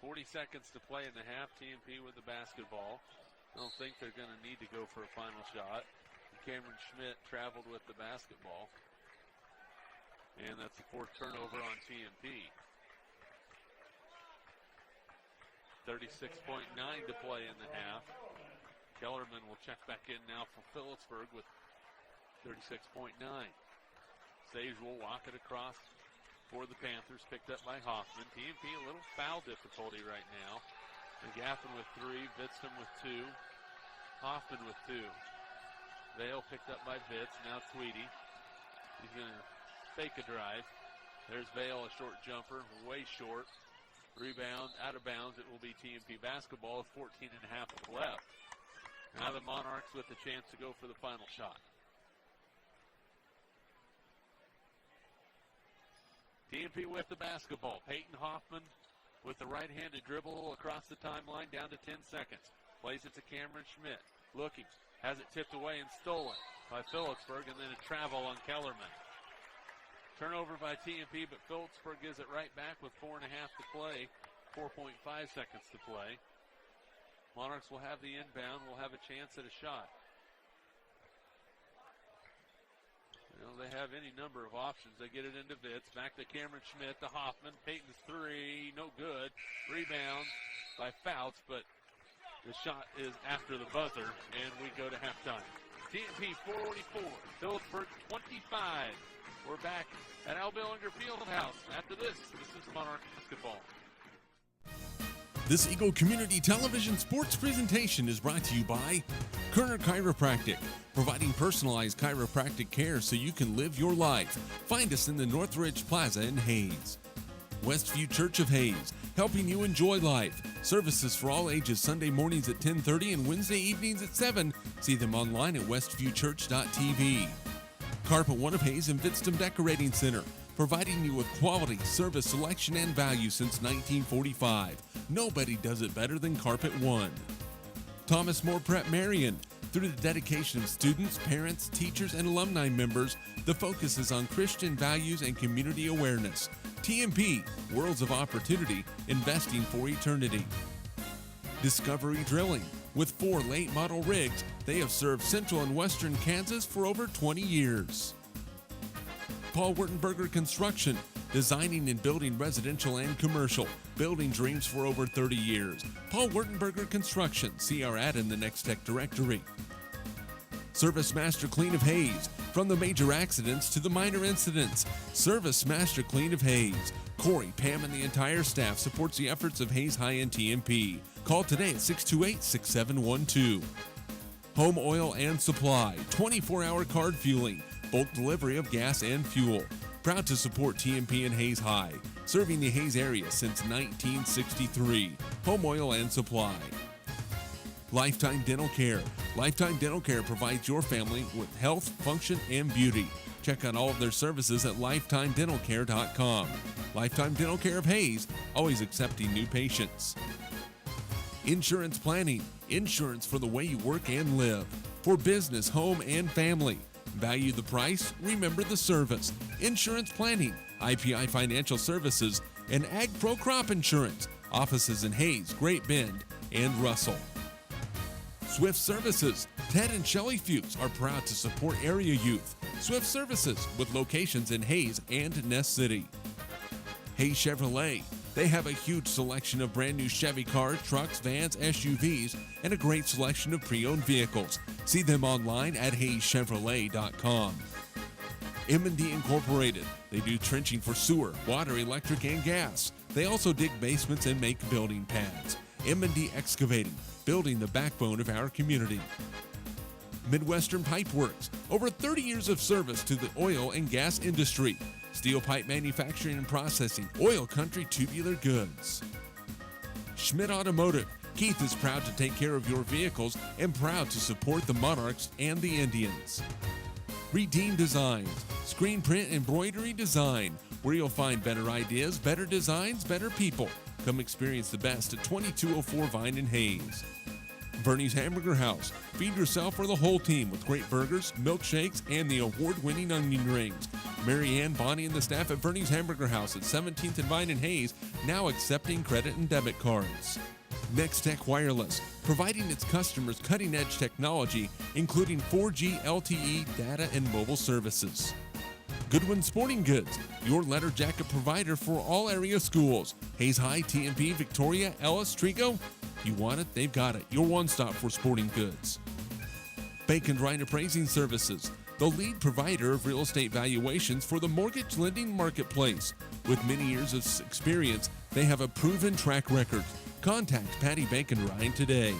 40 seconds to play in the half. TMP with the basketball. I don't think they're going to need to go for a final shot. Cameron Schmidt traveled with the basketball. And that's the fourth turnover on TMP. 36.9 to play in the half. Kellerman will check back in now for Phillipsburg with 36.9. Sage will walk it across for the Panthers, picked up by Hoffman. TMP a little foul difficulty right now. McGaffin with 3, Vidston with 2, Hoffman with 2. Vale picked up by Vitz, now Tweedy. He's going to fake a drive. There's Vale, a short jumper, way short. Rebound, out of bounds. It will be TMP basketball with 14 and a half left. Now the Monarchs with the chance to go for the final shot. TMP with the basketball. Peyton Hoffman with the right-handed dribble across the timeline down to 10 seconds. Plays it to Cameron Schmidt. Looking. Has it tipped away and stolen by Phillipsburg, and then a travel on Kellerman. Turnover by TMP, but Phillipsburg gives it right back with 4.5 to play. 4.5 seconds to play. Monarchs will have the inbound, will have a chance at a shot. You know, they have any number of options. They get it into Vitz, back to Cameron Schmidt, to Hoffman. Peyton's 3, no good. Rebound by Fouts, but the shot is after the buzzer, and we go to halftime. TMP 44, Phillipsburg 25. We're back at Al Billinger Fieldhouse. After this is Monarch basketball. This Eagle Community Television sports presentation is brought to you by Kerner Chiropractic, providing personalized chiropractic care so you can live your life. Find us in the Northridge Plaza in Hayes. Westview Church of Hayes, helping you enjoy life. Services for all ages Sunday mornings at 10:30 and Wednesday evenings at 7. See them online at westviewchurch.tv. Carpet One of Hayes and Vidston Decorating Center, providing you with quality, service, selection, and value since 1945. Nobody does it better than Carpet One. Thomas More Prep Marion. Through the dedication of students, parents, teachers, and alumni members, the focus is on Christian values and community awareness. TMP, Worlds of Opportunity, investing for eternity. Discovery Drilling. With 4 late model rigs, they have served central and western Kansas for over 20 years. Paul Wurtenberger Construction, designing and building residential and commercial, building dreams for over 30 years. Paul Wurtenberger Construction, see our ad in the Next Tech directory. Service Master Clean of Hayes, from the major accidents to the minor incidents. Service Master Clean of Hayes. Corey, Pam, and the entire staff supports the efforts of Hayes High and TMP. Call today at 628-6712. Home Oil and Supply, 24-hour card fueling, bulk delivery of gas and fuel. Proud to support TMP and Hayes High, serving the Hayes area since 1963. Home Oil and Supply. Lifetime Dental Care. Lifetime Dental Care provides your family with health, function, and beauty. Check out all of their services at lifetimedentalcare.com. Lifetime Dental Care of Hayes, always accepting new patients. Insurance Planning. Insurance for the way you work and live. For business, home, and family. Value the price, remember the service. Insurance Planning, IPI Financial Services, and Ag Pro Crop Insurance. Offices in Hayes, Great Bend, and Russell. Swift Services. Ted and Shelley Fuchs are proud to support area youth. Swift Services, with locations in Hayes and Ness City. Hayes Chevrolet. They have a huge selection of brand new Chevy cars, trucks, vans, SUVs, and a great selection of pre-owned vehicles. See them online at hayeschevrolet.com. M&D Incorporated. They do trenching for sewer, water, electric, and gas. They also dig basements and make building pads. M&D Excavating, building the backbone of our community. Midwestern Pipe Works. Over 30 years of service to the oil and gas industry. Steel pipe manufacturing and processing, oil country tubular goods. Schmidt Automotive. Keith is proud to take care of your vehicles and proud to support the Monarchs and the Indians. Redeem Designs. Screen print embroidery design, where you'll find better ideas, better designs, better people. Come experience the best at 2204 Vine and Hayes. Vernie's Hamburger House. Feed yourself or the whole team with great burgers, milkshakes, and the award-winning onion rings. Mary Ann, Bonnie, and the staff at Vernie's Hamburger House at 17th and Vine and Hayes now accepting credit and debit cards. Next Tech Wireless, providing its customers cutting-edge technology, including 4G LTE data and mobile services. Goodwin Sporting Goods, your letter jacket provider for all area schools. Hayes High, TMP, Victoria, Ellis, Trigo. You want it, they've got it. Your one-stop for sporting goods. Bacon Ryan Appraising Services, the lead provider of real estate valuations for the mortgage lending marketplace. With many years of experience, they have a proven track record. Contact Patty Bacon Ryan today.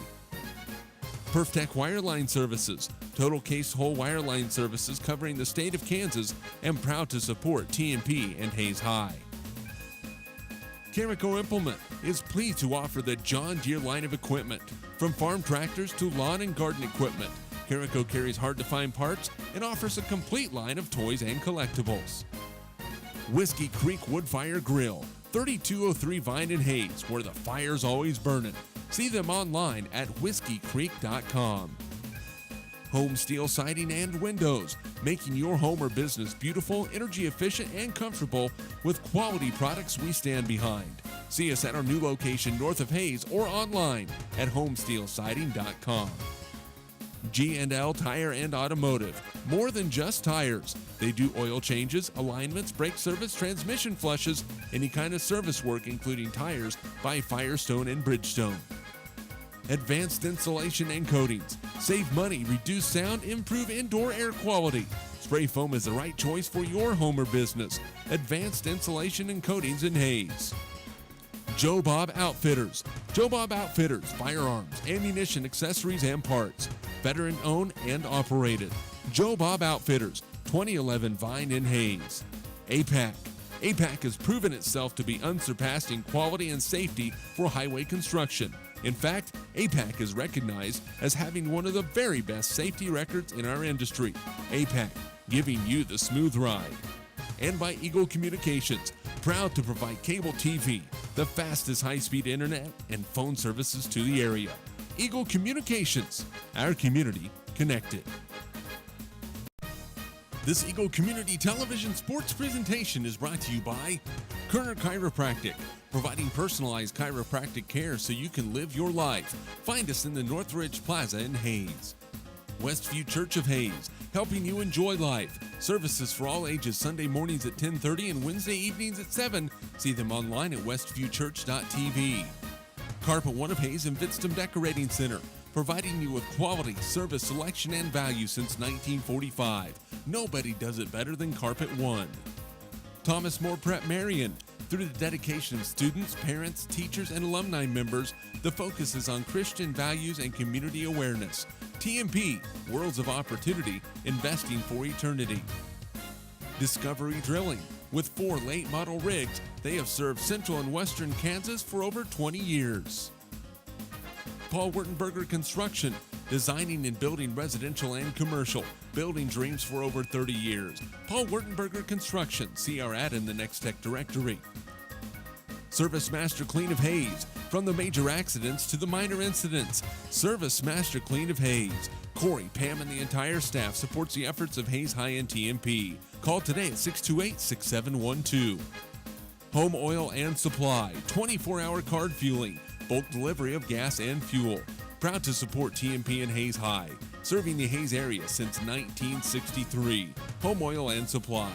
PerfTech Wireline Services, total case whole wireline services covering the state of Kansas, and proud to support TMP and Hayes High. Carico Implement is pleased to offer the John Deere line of equipment. From farm tractors to lawn and garden equipment, Carico carries hard-to-find parts and offers a complete line of toys and collectibles. Whiskey Creek Woodfire Grill, 3203 Vine and Hayes, where the fire's always burning. See them online at whiskeycreek.com. Home Steel Siding and Windows, making your home or business beautiful, energy efficient, and comfortable with quality products we stand behind. See us at our new location north of Hayes or online at homesteelsiding.com. G&L Tire and Automotive, more than just tires. They do oil changes, alignments, brake service, transmission flushes, any kind of service work including tires by Firestone and Bridgestone. Advanced Insulation and Coatings. Save money, reduce sound, improve indoor air quality. Spray foam is the right choice for your home or business. Advanced Insulation and Coatings in Hayes. Joe Bob Outfitters. Joe Bob Outfitters, firearms, ammunition, accessories, and parts. Veteran owned and operated. Joe Bob Outfitters, 2011 Vine in Hayes. APAC. APAC has proven itself to be unsurpassed in quality and safety for highway construction. In fact, APAC is recognized as having one of the very best safety records in our industry. APAC, giving you the smooth ride. And by Eagle Communications, proud to provide cable TV, the fastest high-speed internet, and phone services to the area. Eagle Communications, our community connected. This Eagle Community Television Sports presentation is brought to you by Kerner Chiropractic, providing personalized chiropractic care so you can live your life. Find us in the Northridge Plaza in Hayes. Westview Church of Hayes, helping you enjoy life. Services for all ages, Sunday mornings at 10:30 and Wednesday evenings at 7. See them online at westviewchurch.tv. Carpet One of Hayes and Vidstem Decorating Center, providing you with quality, service, selection, and value since 1945. Nobody does it better than Carpet One. Thomas More Prep Marion. Through the dedication of students, parents, teachers, and alumni members, the focus is on Christian values and community awareness. TMP, Worlds of Opportunity, investing for eternity. Discovery Drilling. With 4 late model rigs, they have served central and western Kansas for over 20 years. Paul Wurtenberger Construction, designing and building residential and commercial, building dreams for over 30 years. Paul Wurtenberger Construction, see our ad in the Next Tech directory. Service Master Clean of Hayes, from the major accidents to the minor incidents. Service Master Clean of Hayes. Corey, Pam, and the entire staff supports the efforts of Hayes High and TMP. Call today at 628-6712. Home Oil and Supply, 24-hour card fueling, bulk delivery of gas and fuel. Proud to support TMP and Hayes High, serving the Hayes area since 1963. Home Oil and Supply.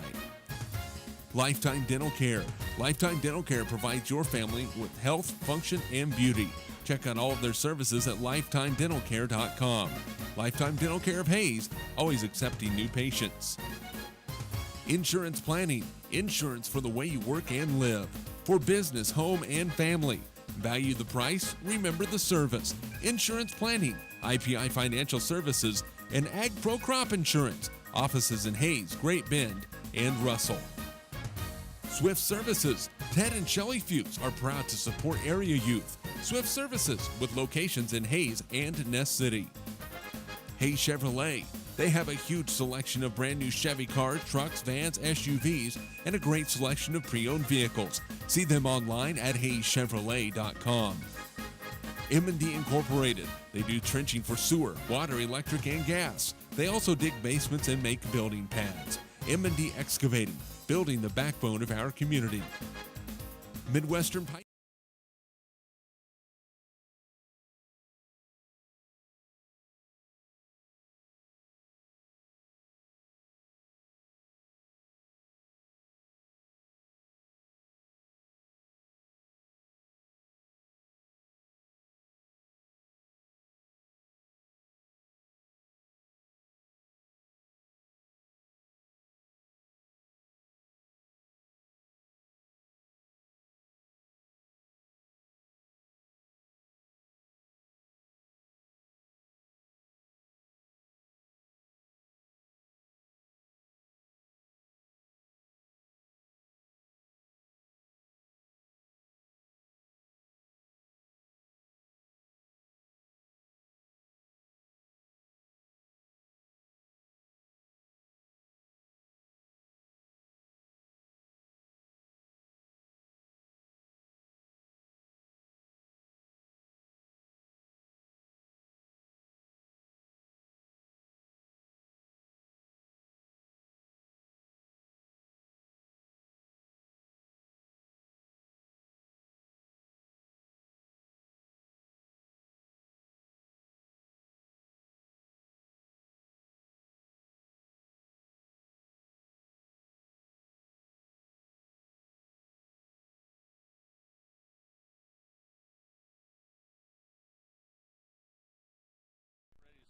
Lifetime Dental Care. Lifetime Dental Care provides your family with health, function, and beauty. Check out all of their services at lifetimedentalcare.com. Lifetime Dental Care of Hayes, always accepting new patients. Insurance Planning. Insurance for the way you work and live. For business, home, and family. Value the price, remember the service. Insurance Planning, IPI Financial Services, and Ag Pro Crop Insurance. Offices in Hayes, Great Bend, and Russell. Swift Services. Ted and Shelley Fuchs are proud to support area youth. Swift Services, with locations in Hayes and Ness City. Hayes Chevrolet. They have a huge selection of brand new Chevy cars, trucks, vans, SUVs, and a great selection of pre-owned vehicles. See them online at hayschevrolet.com. M&D Incorporated. They do trenching for sewer, water, electric, and gas. They also dig basements and make building pads. M&D Excavating, building the backbone of our community. Midwestern Pipe.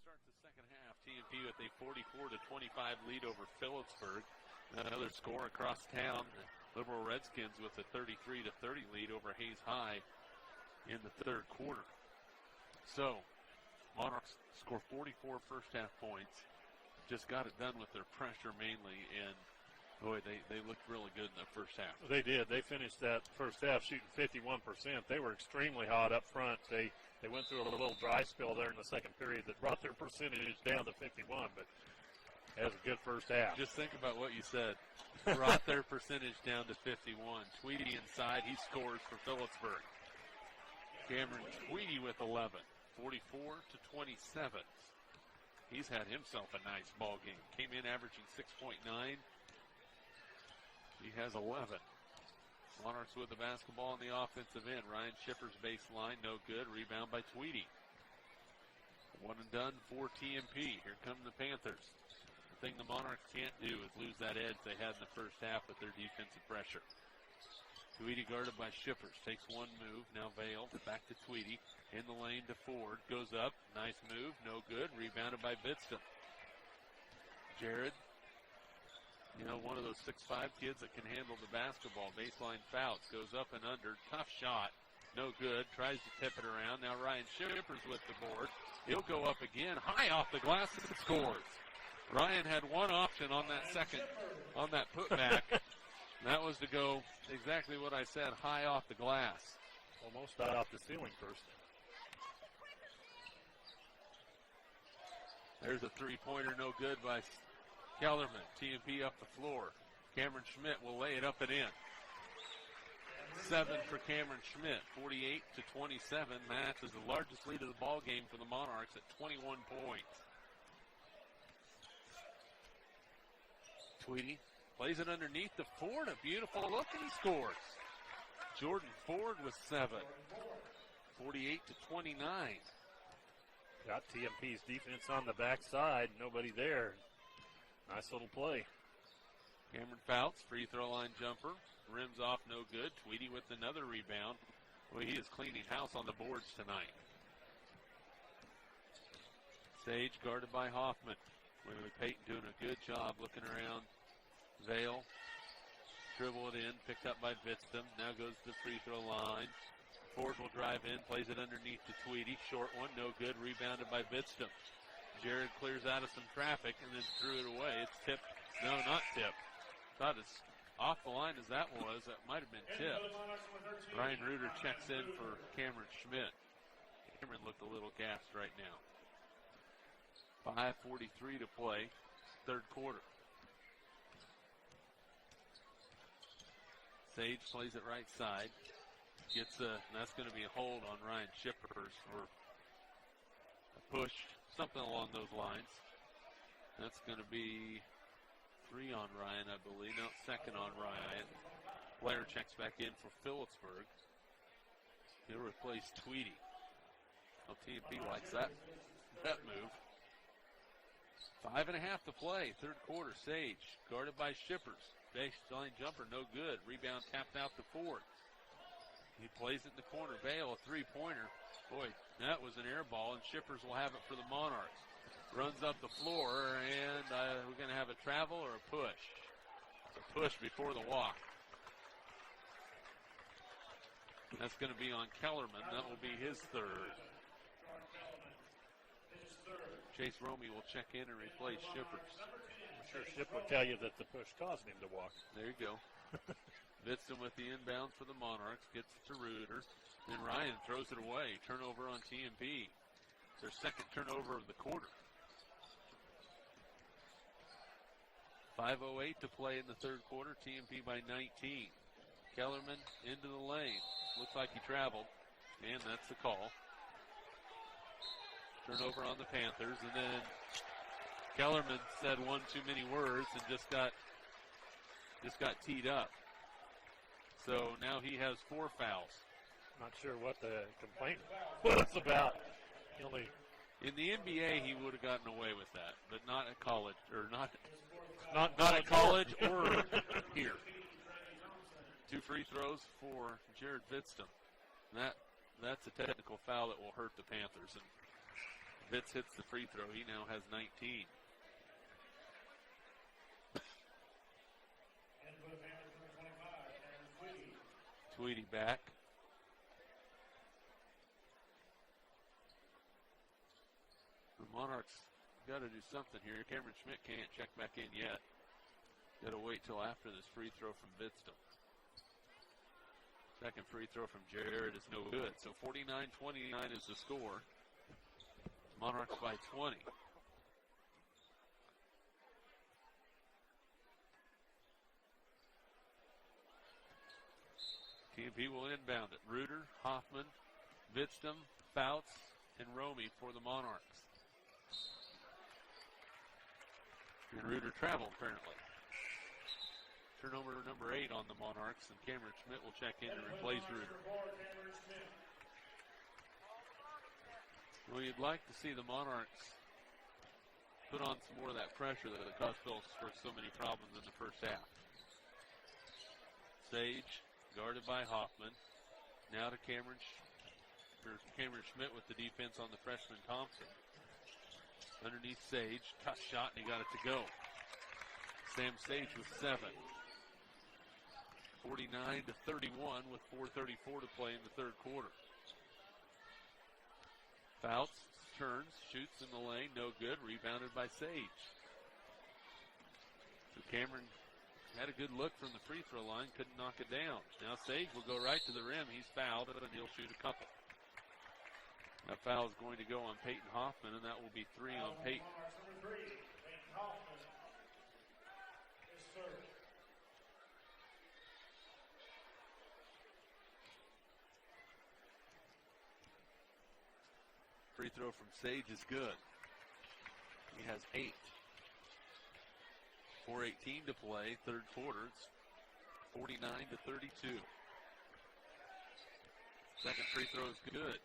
Start the second half. TMP with a 44-25 lead over Phillipsburg. Another score across town. The Liberal Redskins with a 33-30 lead over Hayes High in the third quarter. So, Monarchs score 44 first half points. Just got it done with their pressure mainly, and boy, they looked really good in the first half. They did. They finished that first half shooting 51%. They were extremely hot up front. They went through a little dry spell there in the second period that brought their percentage down to 51, but that was a good first half. Just think about what you said. Brought their percentage down to 51. Tweedy inside. He scores for Phillipsburg. Cameron Tweedy with 11. 44-27. He's had himself a nice ball game. Came in averaging 6.9. He has 11. Monarchs with the basketball on the offensive end. Ryan Schiffer's baseline, no good. Rebound by Tweedy. One and done for TMP. Here come the Panthers. The thing the Monarchs can't do is lose that edge they had in the first half with their defensive pressure. Tweedy guarded by Schippers. Takes one move. Now Vale. Back to Tweedy. In the lane to Ford. Goes up. Nice move. No good. Rebounded by Bitston. Jared. You know, one of those 6'5" kids that can handle the basketball. Baseline Fouts goes up and under. Tough shot. No good. Tries to tip it around. Now Ryan Schippers with the board. He'll go up again. High off the glass and scores. Ryan had one option on that putback. That was to go exactly what I said, high off the glass. Almost got off the ceiling first. There's a three-pointer, no good by Kellerman. TMP up the floor. Cameron Schmidt will lay it up and in. 7 for Cameron Schmidt, 48-27. Matches the largest lead of the ball game for the Monarchs at 21 points. Tweedy plays it underneath to Ford. A beautiful look, and he scores. Jordan Ford with 7. 48-29. Got TMP's defense on the backside. Nobody there. Nice little play. Cameron Fouts, free throw line jumper. Rims off, no good. Tweedy with another rebound. Well, he is cleaning house on the boards tonight. Sage guarded by Hoffman. Willie Payton doing a good job looking around. Vale. Dribble it in, picked up by Bitston. Now goes to the free throw line. Ford will drive in, plays it underneath to Tweedy. Short one, no good. Rebounded by Bitston. Jared clears out of some traffic and then threw it away. It's tipped. No, not tipped. Thought as off the line as that was, that might have been tipped. Ryan Reuter checks in for Cameron Schmidt. Cameron looked a little gassed right now. 5:43 to play, third quarter. Sage plays it right side. Gets that's going to be a hold on Ryan Shippers for a push, something along those lines. That's going to be 3 on Ryan, I believe. No, 2nd on Ryan. Blair checks back in for Phillipsburg. He'll replace Tweedy. Well, TMP likes that move. 5.5 to play, 3rd quarter. Sage guarded by Shippers. Baseline jumper, no good. Rebound tapped out to Ford. He plays it in the corner. Vale, a 3-pointer. Boy, that was an air ball, and Shippers will have it for the Monarchs. Runs up the floor, and we're going to have a travel or a push. It's a push before the walk. That's going to be on Kellerman. That will be his 3rd. Chase Romey will check in and replace Shippers. I'm sure Ship would tell you that the push caused him to walk. There you go. Vitson with the inbound for the Monarchs. Gets it to Reuter. Then Ryan throws it away. Turnover on TMP. Their 2nd turnover of the quarter. 5:08 to play in the 3rd quarter. TMP by 19. Kellerman into the lane. Looks like he traveled. And that's the call. Turnover on the Panthers. And then Kellerman said one too many words and just got teed up. So now he has 4 fouls. Not sure what the complaint was about. In the NBA, he would have gotten away with that, but not at college, or not at college or here. 2 free throws for Jared Vidston. That's a technical foul that will hurt the Panthers. And Vitz hits the free throw. He now has 19. Tweedy back. The Monarchs got to do something here. Cameron Schmidt can't check back in yet. Got to wait till after this free throw from Vidston. 2nd free throw from Jared is no good. So 49-29 is the score. Monarchs by 20. TMP will inbound it. Reuter, Hoffman, Vidston, Fouts, and Romey for the Monarchs. And Reuter traveled, apparently. Turnover number 8 on the Monarchs, and Cameron Schmidt will check in to replace Reuter. Well, you'd like to see the Monarchs put on some more of that pressure that caused Phillipsburg so many problems in the first half. Sage, guarded by Hoffman. Now to Cameron Schmidt with the defense on the freshman Thompson. Underneath Sage, tough shot, and he got it to go. Sam Sage with 7. 49-31 with 4:34 to play in the 3rd quarter. Fouts turns, shoots in the lane, no good. Rebounded by Sage. So Cameron had a good look from the free throw line, couldn't knock it down. Now Sage will go right to the rim. He's fouled, and he'll shoot a couple. That foul is going to go on Peyton Hoffman, and that will be 3 on Peyton. Free throw from Sage is good. He has 8. 4:18 to play, 3rd quarter. It's 49-32. 2nd free throw is good.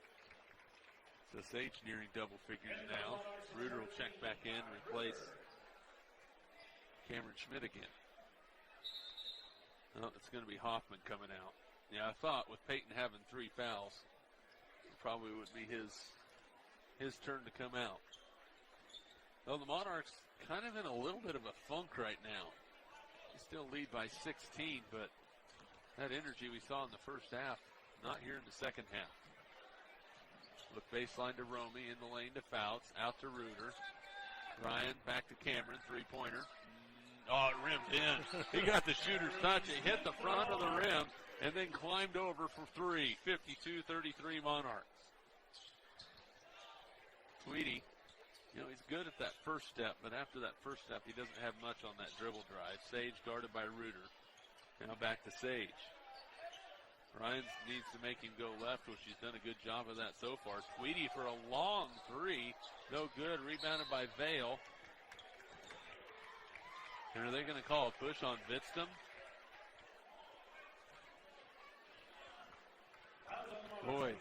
So Sage nearing double figures now. Reuter will check back in and replace Cameron Schmidt again. Oh, it's going to be Hoffman coming out. Yeah, I thought with Peyton having 3 fouls, it probably would be his turn to come out. Well, the Monarchs kind of in a little bit of a funk right now. They still lead by 16, but that energy we saw in the first half, not here in the second half. Look baseline to Romey, in the lane to Fouts, out to Reuter. Ryan back to Cameron, 3-pointer. Oh, it rimmed in. He got the shooter's touch. It hit the front of the rim and then climbed over for 3. 52-33 Monarchs. Tweedy, he's good at that first step, but after that first step, he doesn't have much on that dribble drive. Sage guarded by Reuter. Now back to Sage. Ryan needs to make him go left, which he's done a good job of that so far. Tweedy for a long three. No good. Rebounded by Vale. And are they going to call a push on Vidstum? Boy,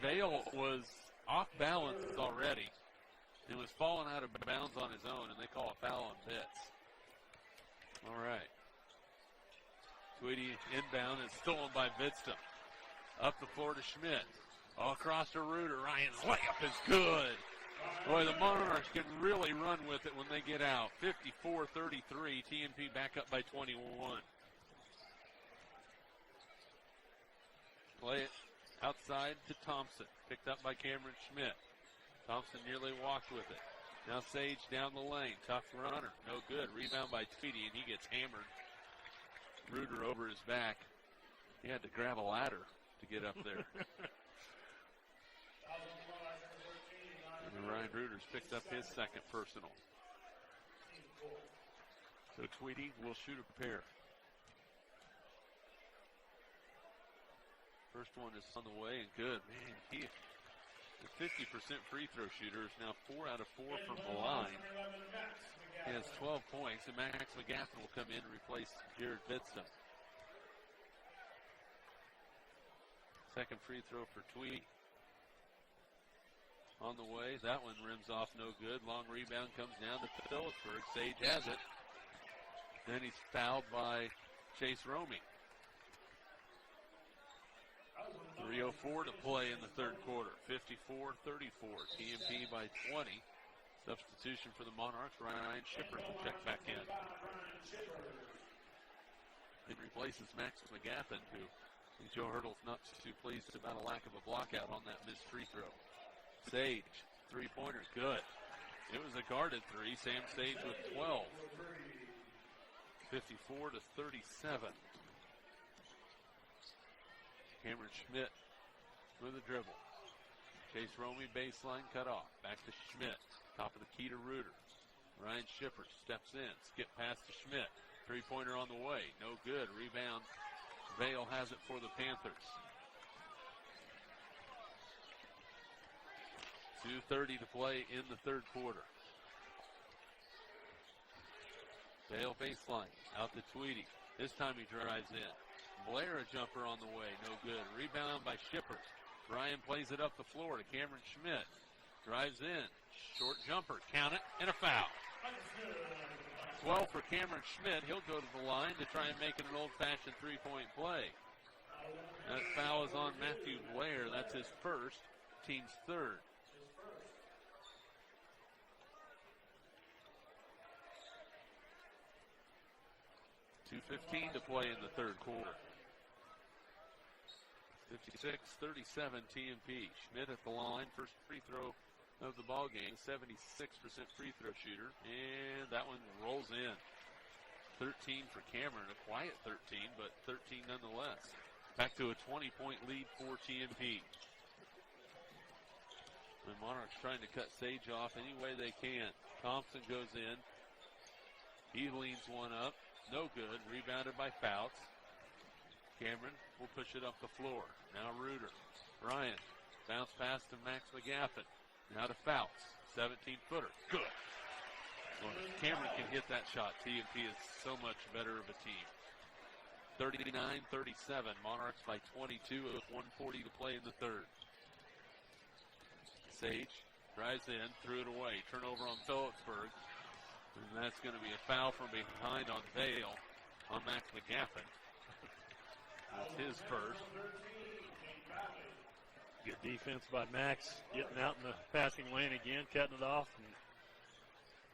Vale was off balance already and was falling out of bounds on his own, and they call a foul on Vitz. All right. Tweedy inbound is stolen by Vidstum. Up the floor to Schmidt. All across to Reuter. Ryan's layup is good. Boy, the Monarchs can really run with it when they get out. 54-33. TMP back up by 21. Play it outside to Thompson. Picked up by Cameron Schmidt. Thompson nearly walked with it. Now Sage down the lane. Tough runner. No good. Rebound by Tweedy, and he gets hammered. Reuter over his back. He had to grab a ladder to get up there. And Ryan Reuter's picked up his second personal. So Tweedy will shoot a pair. First one is on the way and good. Man, he the 50% free throw shooter is now 4 out of 4 from the line. He has 12 points, and Max McGaffin will come in and replace Jared Vidstum. Second free throw for Tweedy. On the way, that one rims off no good. Long rebound comes down to Phillipsburg. Sage has it. Then he's fouled by Chase Romey. 3:04 to play in the third quarter. 54-34. TMP by 20. Substitution for the Monarchs. Ryan Shipper will check back in. It replaces Max McGaffin, who Joe Hurdle's not too pleased about a lack of a block out on that missed free throw. Sage, three-pointer, good. It was a guarded three. Sam Sage with 12. 54-37. Cameron Schmidt with a dribble. Chase Romey, baseline cut off. Back to Schmidt. Top of the key to Reuter. Ryan Shipper steps in. Skip pass to Schmidt. Three-pointer on the way. No good. Rebound. Vale has it for the Panthers. 2:30 to play in the third quarter. Vale baseline. Out to Tweedy. This time he drives in. Blair a jumper on the way. No good. Rebound by Shipper. Ryan plays it up the floor to Cameron Schmidt. Drives in. Short jumper. Count it. And a foul. 12 for Cameron Schmidt. He'll go to the line to try and make it an old-fashioned three-point play. That foul is on Matthew Blair. That's his first. Team's third. .2:15 to play in the third quarter. 56-37 TMP. Schmidt at the line. First free throw of the ball game. 76% free throw shooter. And that one rolls in. 13 for Cameron. A quiet 13, but 13 nonetheless. Back to a 20-point lead for TMP. The Monarchs trying to cut Sage off any way they can. Thompson goes in. He leans one up. No good. Rebounded by Fouts. Cameron will push it up the floor. Now Reuter. Ryan. Bounce pass to Max McGaffin. Now to Fouts. 17-footer. Good. Well, Cameron can hit that shot. TMP is so much better of a team. 39-37. Monarchs by 22 with 1:40 to play in the third. Sage drives in. Threw it away. Turnover on Phillipsburg. And that's going to be a foul from behind on Vale on Max McGaffin. That's his first. Good defense by Max, getting out in the passing lane again, cutting it off. And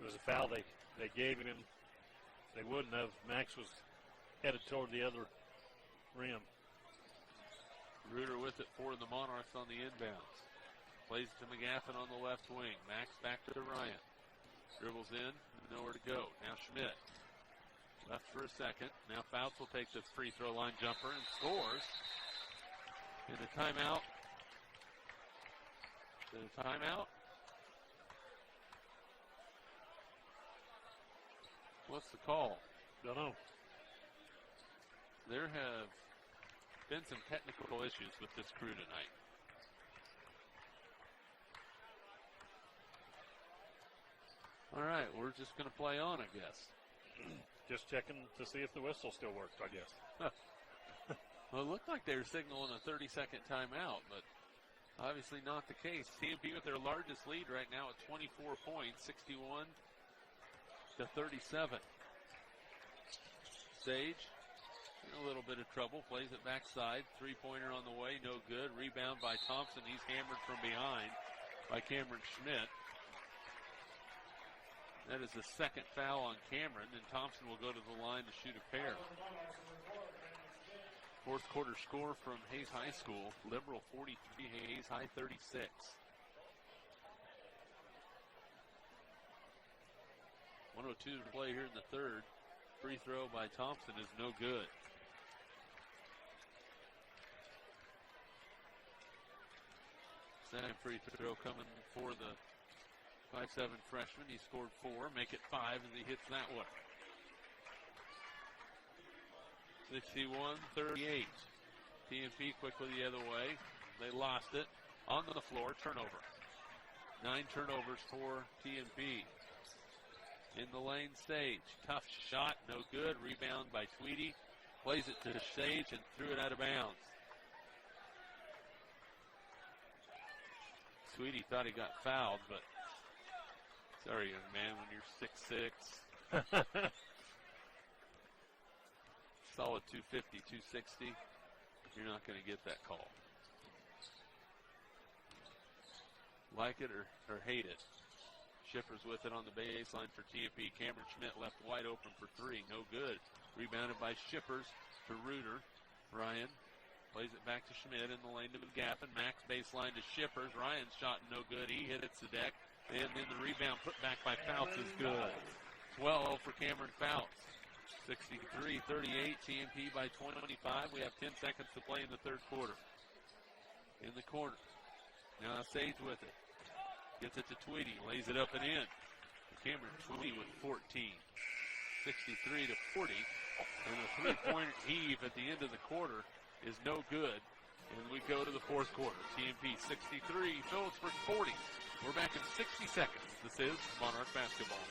it was a foul they gave him. They wouldn't have. Max was headed toward the other rim. Reuter with it for the Monarchs on the inbounds. Plays to McGaffin on the left wing. Max back to Ryan. Dribbles in, nowhere to go. Now Schmidt. Left for a second. Now Fouts will take the free throw line jumper and scores. And a timeout. The timeout. What's the call? Don't know. There have been some technical issues with this crew tonight. All right, we're just going to play on, I guess. Just checking to see if the whistle still works, I guess. Well, it looked like they were signaling a 30-second timeout, but obviously not the case. TMP with their largest lead right now at 24 points, 61 to 37. Sage in a little bit of trouble, plays it backside. Three-pointer on the way, no good. Rebound by Thompson. He's hammered from behind by Cameron Schmidt. That is the second foul on Cameron, and Thompson will go to the line to shoot a pair. Fourth quarter score from Hayes High School. Liberal 43, Hayes High 36. .102 to play here in the third. Free throw by Thompson is no good. Second free throw coming for the 5'7" freshman. He scored 4, make it 5 as he hits that one. 61-38. TMP quickly the other way. They lost it. Onto the floor, turnover. 9 turnovers for TMP. In the lane, Sage. Tough shot, no good. Rebound by Tweedy. Plays it to Sage and threw it out of bounds. Tweedy thought he got fouled, but sorry, young man, when you're 6'6". Solid 250, 260. You're not going to get that call. Like it or hate it. Shippers with it on the baseline for TMP. Cameron Schmidt left wide open for 3. No good. Rebounded by Shippers to Reuter. Ryan plays it back to Schmidt in the lane to McGaffin. Max baseline to Shippers. Ryan's shot no good. He hit it to deck. And then the rebound put back by Fouts is good. 12 for Cameron Fouts. 63-38, TMP by 25. We have 10 seconds to play in the third quarter. In the corner. Now Sage with it. Gets it to Tweedy. Lays it up and in. Cameron Tweedy with 14. 63-40. And the three-point heave at the end of the quarter is no good. And we go to the fourth quarter. TMP 63, Phillipsburg 40. We're back in 60 seconds. This is Monarch basketball.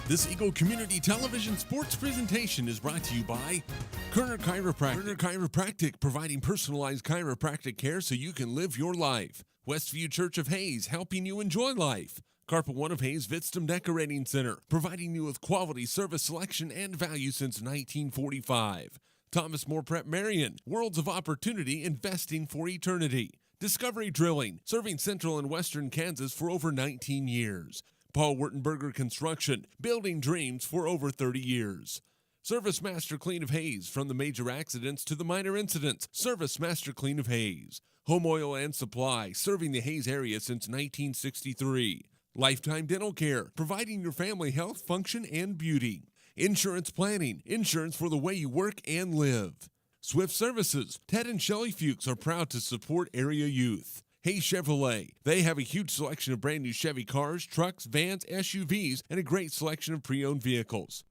This Eagle Community Television sports presentation is brought to you by Kerner Chiropractic. Kerner Chiropractic, providing personalized chiropractic care so you can live your life. Westview Church of Hayes, helping you enjoy life. Carpet One of Hayes Vitstum Decorating Center, providing you with quality service selection and value since 1945. Thomas More Prep Marion, worlds of opportunity, investing for eternity. Discovery Drilling, serving central and western Kansas for over 19 years. Paul Wurtenberger Construction, building dreams for over 30 years. Service Master Clean of Hayes, from the major accidents to the minor incidents. Service Master Clean of Hayes. Home Oil and Supply, serving the Hayes area since 1963. Lifetime Dental Care, providing your family health, function, and beauty. Insurance Planning, insurance for the way you work and live. Swift Services, Ted and Shelley Fuchs are proud to support area youth. Hayes Chevrolet, they have a huge selection of brand new Chevy cars, trucks, vans, SUVs, and a great selection of pre-owned vehicles.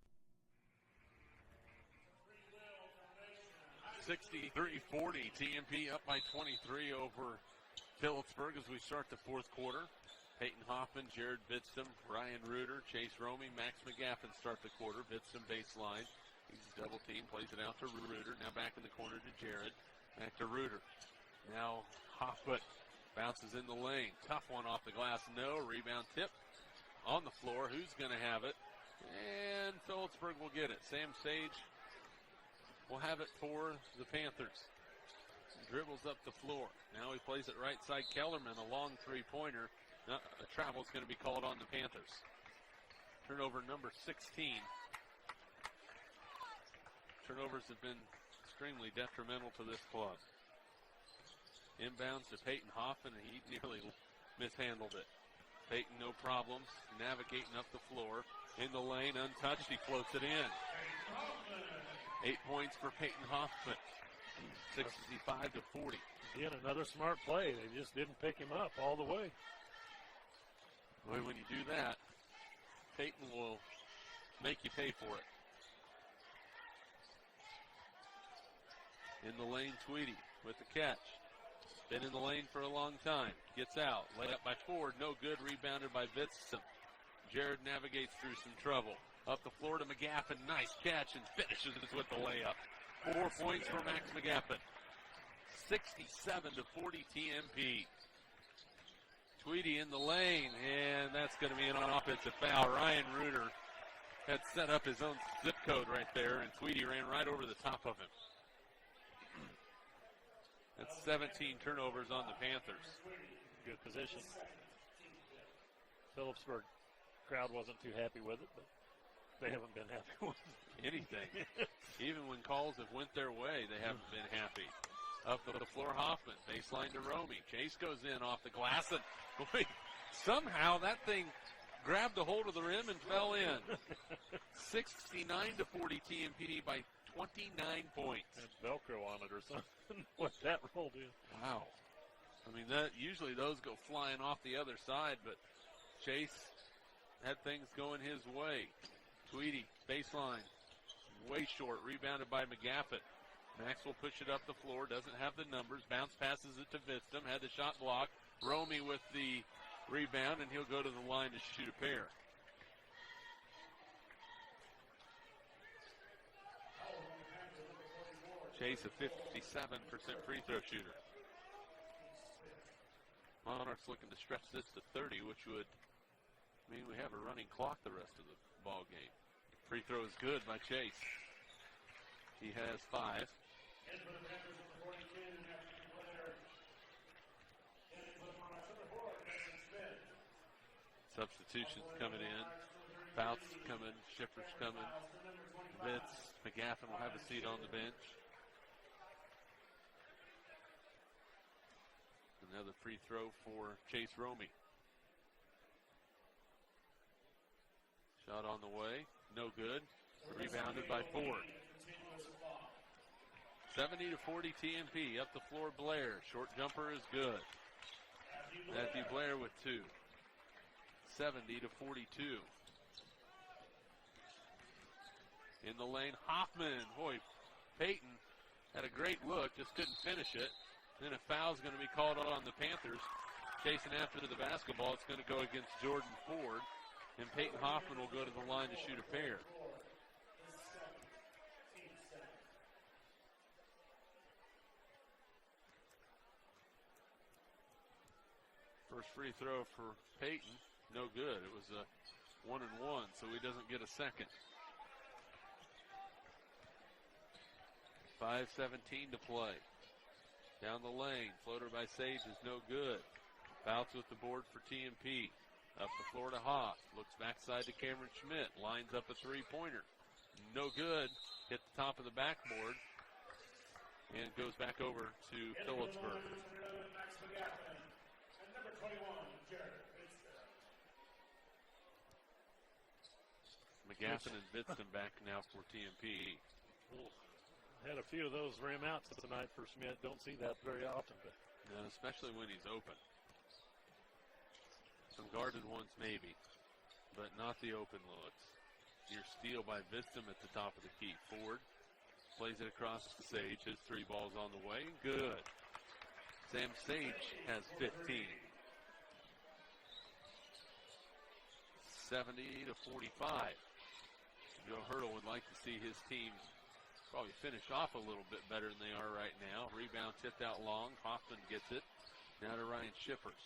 63-40, TMP up by 23 over Phillipsburg as we start the fourth quarter. Peyton Hoffman, Jared Bitstum, Ryan Reuter, Chase Romey, Max McGaffin start the quarter. Bitstum baseline. He's double team, plays it out to Reuter. Now back in the corner to Jared. Back to Reuter. Now Hoffman bounces in the lane. Tough one off the glass. No. Rebound tip on the floor. Who's going to have it? And Phillipsburg will get it. Sam Sage will have it for the Panthers. Dribbles up the floor. Now he plays it right side. Kellerman, a long three-pointer. A travel is going to be called on the Panthers. Turnover number 16. Turnovers have been extremely detrimental to this club. Inbounds to Peyton Hoffman, and he nearly mishandled it. Peyton, no problems, navigating up the floor. In the lane, untouched, he floats it in. 8 points for Peyton Hoffman, 65-40. Again, another smart play. They just didn't pick him up all the way. Boy, when you do that, Peyton will make you pay for it. In the lane, Tweedy with the catch. Been in the lane for a long time. Gets out. Layup by Ford. No good. Rebounded by Vitson. Jared navigates through some trouble. Up the floor to McGaffin. Nice catch and finishes with the layup. 4 points for Max McGaffin. 67-40 TMP. Tweedy in the lane, and that's going to be an offensive foul. Ryan Reuter had set up his own zip code right there, and Tweedy ran right over the top of him. That's 17 turnovers on the Panthers. Good position. Phillipsburg crowd wasn't too happy with it, but they haven't been happy with anything. Even when calls have went their way, they haven't been happy. Up the floor, Hoffman. Baseline to Romy. Chase goes in off the glass, and boy, somehow that thing grabbed a hold of the rim and fell in. 69-40 TMP by 29 points. Had Velcro on it or something. What that rolled in. Wow. I mean, that usually those go flying off the other side, but Chase had things going his way. Tweedy, baseline, way short, rebounded by McGaffin. Max will push it up the floor, doesn't have the numbers, bounce passes it to Vistum, had the shot blocked. Romy with the rebound, and he'll go to the line to shoot a pair. Chase, a 57% free throw shooter. Monarchs looking to stretch this to 30, which would mean we have a running clock the rest of the ball game. Free throw is good by Chase. He has 5. Substitutions coming in. Fouts coming. Schiffer's coming. Vitz. McGaffin will have a seat on the bench. Another free throw for Chase Romy. Shot on the way. No good. Rebounded by Ford. 70-40 TMP. Up the floor, Blair. Short jumper is good. Matthew Blair with 2. 70-42. In the lane, Hoffman. Boy, Peyton had a great look, just couldn't finish it. Then a foul's going to be called on the Panthers. Chasing after the basketball, it's going to go against Jordan Ford. And Peyton Hoffman will go to the line to shoot a pair. First free throw for Peyton, no good. It was a 1-and-1, so he doesn't get a second. 5:17 to play. Down the lane, floater by Sage is no good. Fouts with the board for TMP. Up the floor to Hoff. Looks backside to Cameron Schmidt. Lines up a three-pointer. No good. Hit the top of the backboard. And goes back over to Phillipsburg. McGaffin and Vitson back now for TMP. Had a few of those rim outs tonight for Schmidt. Don't see that very often. But no, especially when he's open. Some guarded ones maybe, but not the open looks. Your steal by Vistum at the top of the key. Ford plays it across to Sage. His 3 balls on the way. Good. Sam Sage has 15. 70-45. Joe Hurdle would like to see his team probably finish off a little bit better than they are right now. Rebound tipped out long. Hoffman gets it. Now to Ryan Schippers.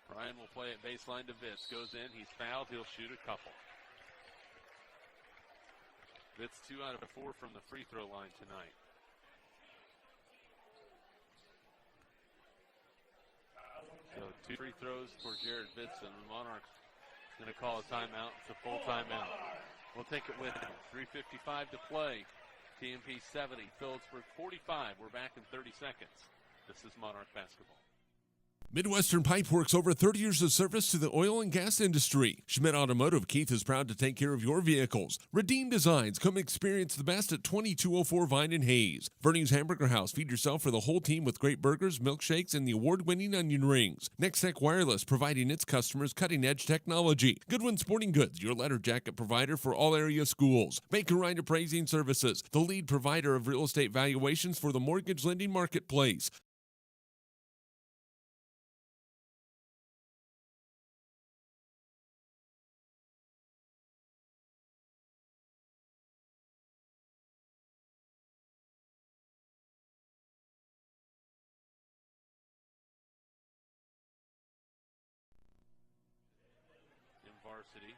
Ryan will play it baseline to Vitz. Goes in. He's fouled. He'll shoot a couple. Vitz 2 out of 4 from the free throw line tonight. So 2 free throws for Jared Vitz, and the Monarchs going to call a timeout. It's a full timeout. We'll take it with him. 3:55 to play. TMP 70, Phillipsburg 45. We're back in 30 seconds. This is Monarch basketball. Midwestern Pipe Works over 30 years of service to the oil and gas industry. Schmidt Automotive Keith is proud to take care of your vehicles. Redeem Designs, come experience the best at 2204 Vine and Hayes. Verning's Hamburger House, feed yourself for the whole team with great burgers, milkshakes, and the award-winning onion rings. Nextech Wireless, providing its customers cutting-edge technology. Goodwin Sporting Goods, your letter jacket provider for all area schools. Baker Ryan Appraising Services, the lead provider of real estate valuations for the mortgage lending marketplace. Varsity.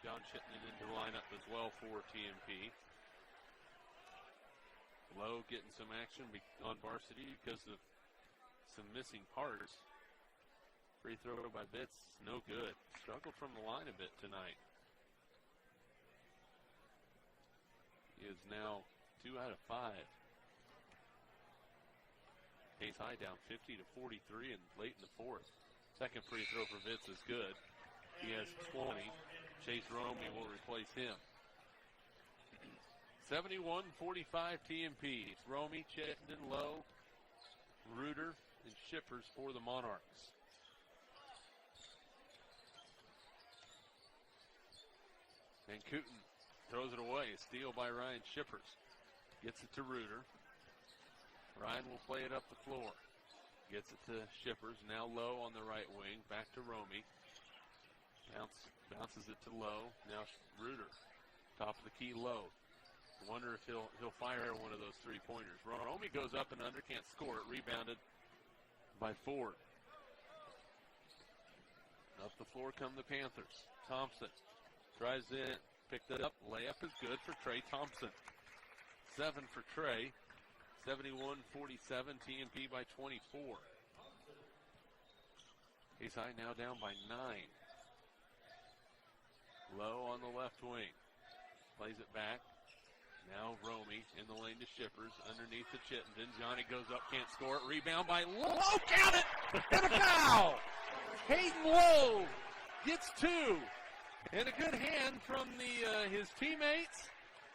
John Chittenden into the lineup as well for TMP. Lowe getting some action on varsity because of some missing parts. Free throw by Bitts, no good. Struggled from the line a bit tonight. He is now 2 out of 5. Hayes High down 50-43 and late in the fourth. Second free throw for Bitts is good. He has 20. Chase Romey will replace him. 71-45 TMP. It's Romey, Chittenden, Lowe, Reuter, and Shippers for the Monarchs. And Cooten throws it away. A steal by Ryan Shippers. Gets it to Reuter. Ryan will play it up the floor. Gets it to Shippers. Now Lowe on the right wing. Back to Romey. Bounces it to Lowe. Now Reuter. Top of the key, Lowe. Wonder if he'll fire one of those three-pointers. Romey goes up and under, can't score it. Rebounded by Ford. Up the floor come the Panthers. Thompson tries in, picked it up. Layup is good for Trey Thompson. 7 for Trey. 71-47, TMP by 24. Hayes High now down by 9. Lowe on the left wing. Plays it back. Now Romey in the lane to Shippers. Underneath to Chittenden. Johnny goes up, can't score it. Rebound by Lowe. Count it! And a foul! Hayden Lowe gets 2. And a good hand from his teammates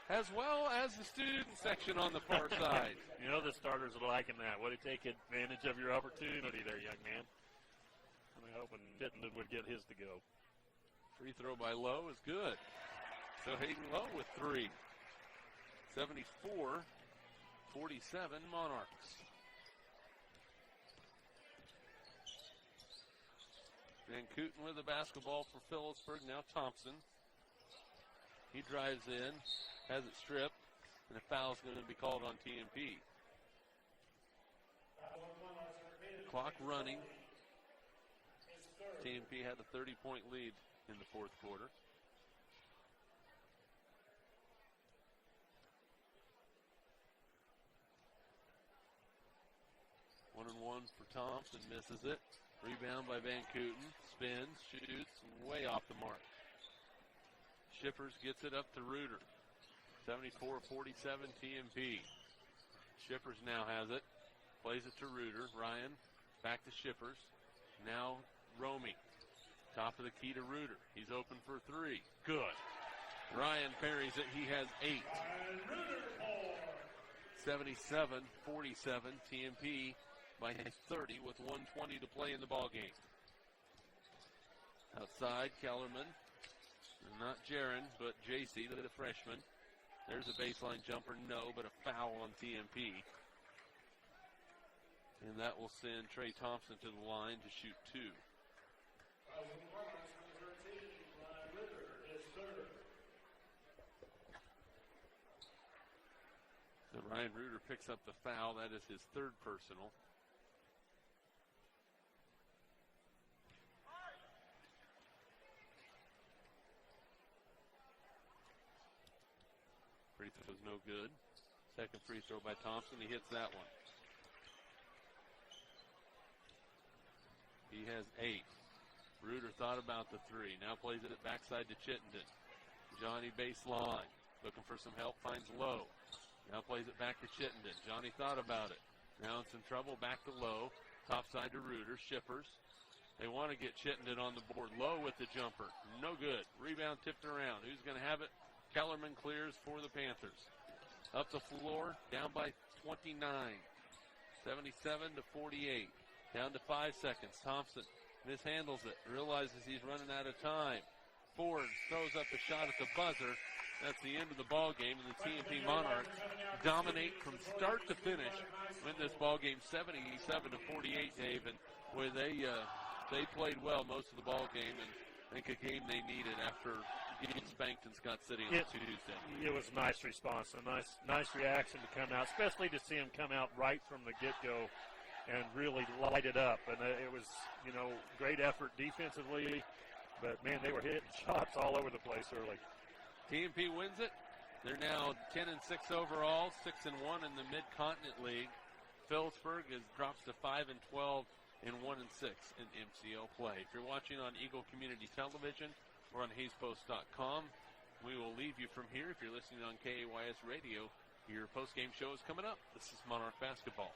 as well as the student section on the far side. You know the starters are liking that. Way to take advantage of your opportunity there, young man. I'm hoping Chittenden would get his to go. Free throw by Lowe is good. So Hayden Lowe with 3. 74-47 Monarchs. Van Cooten with the basketball for Phillipsburg. Now Thompson. He drives in, has it stripped, and a foul's going to be called on TMP. Clock running. TMP had a 30-point lead in the fourth quarter. One and one for Thompson, misses it. Rebound by Van Cooten, spins, shoots, way off the mark. Shippers gets it up to Reuter. 74-47 TMP. Shippers now has it. Plays it to Reuter. Ryan back to Shippers. Now Romey. Top of the key to Reuter. He's open for 3. Good. Ryan parries it. He has 8. 77-47 TMP by 30 with 1:20 to play in the ballgame. Outside, Kellerman. Not Jaron, but JC, the freshman. There's a baseline jumper. No, but a foul on TMP. And that will send Trey Thompson to the line to shoot 2. So Ryan Reuter picks up the foul. That is his 3rd personal. Free throw is no good. Second free throw by Thompson. He hits that one. He has 8. Reuter thought about the 3. Now plays it at backside to Chittenden. Johnny baseline. Looking for some help. Finds Lowe. Now plays it back to Chittenden. Johnny thought about it. Now in some trouble. Back to Lowe. Top side to Reuter. Shippers. They want to get Chittenden on the board. Low with the jumper. No good. Rebound tipped around. Who's going to have it? Kellerman clears for the Panthers. Up the floor. Down by 29. 77 to 48. Down to 5 seconds. Thompson mishandles it. Realizes he's running out of time. Ford throws up a shot at the buzzer. That's the end of the ball game, and the TMP Monarchs dominate from start to finish. Win this ball game 77 to 48, Dave, and where they played well most of the ball game, and I think a game they needed after getting spanked in Scott City on Tuesday. It was a nice response, a nice reaction to come out, especially to see him come out right from the get-go and really light it up. And it was, great effort defensively, but man, they were hitting shots all over the place early. TMP wins it. They're now 10-6 overall, 6-1 in the Mid-Continent League. Phillipsburg drops to 5-12 and 1-6 in MCL play. If you're watching on Eagle Community Television or on HaysPost.com, we will leave you from here. If you're listening on KAYS Radio, your post-game show is coming up. This is Monarch Basketball.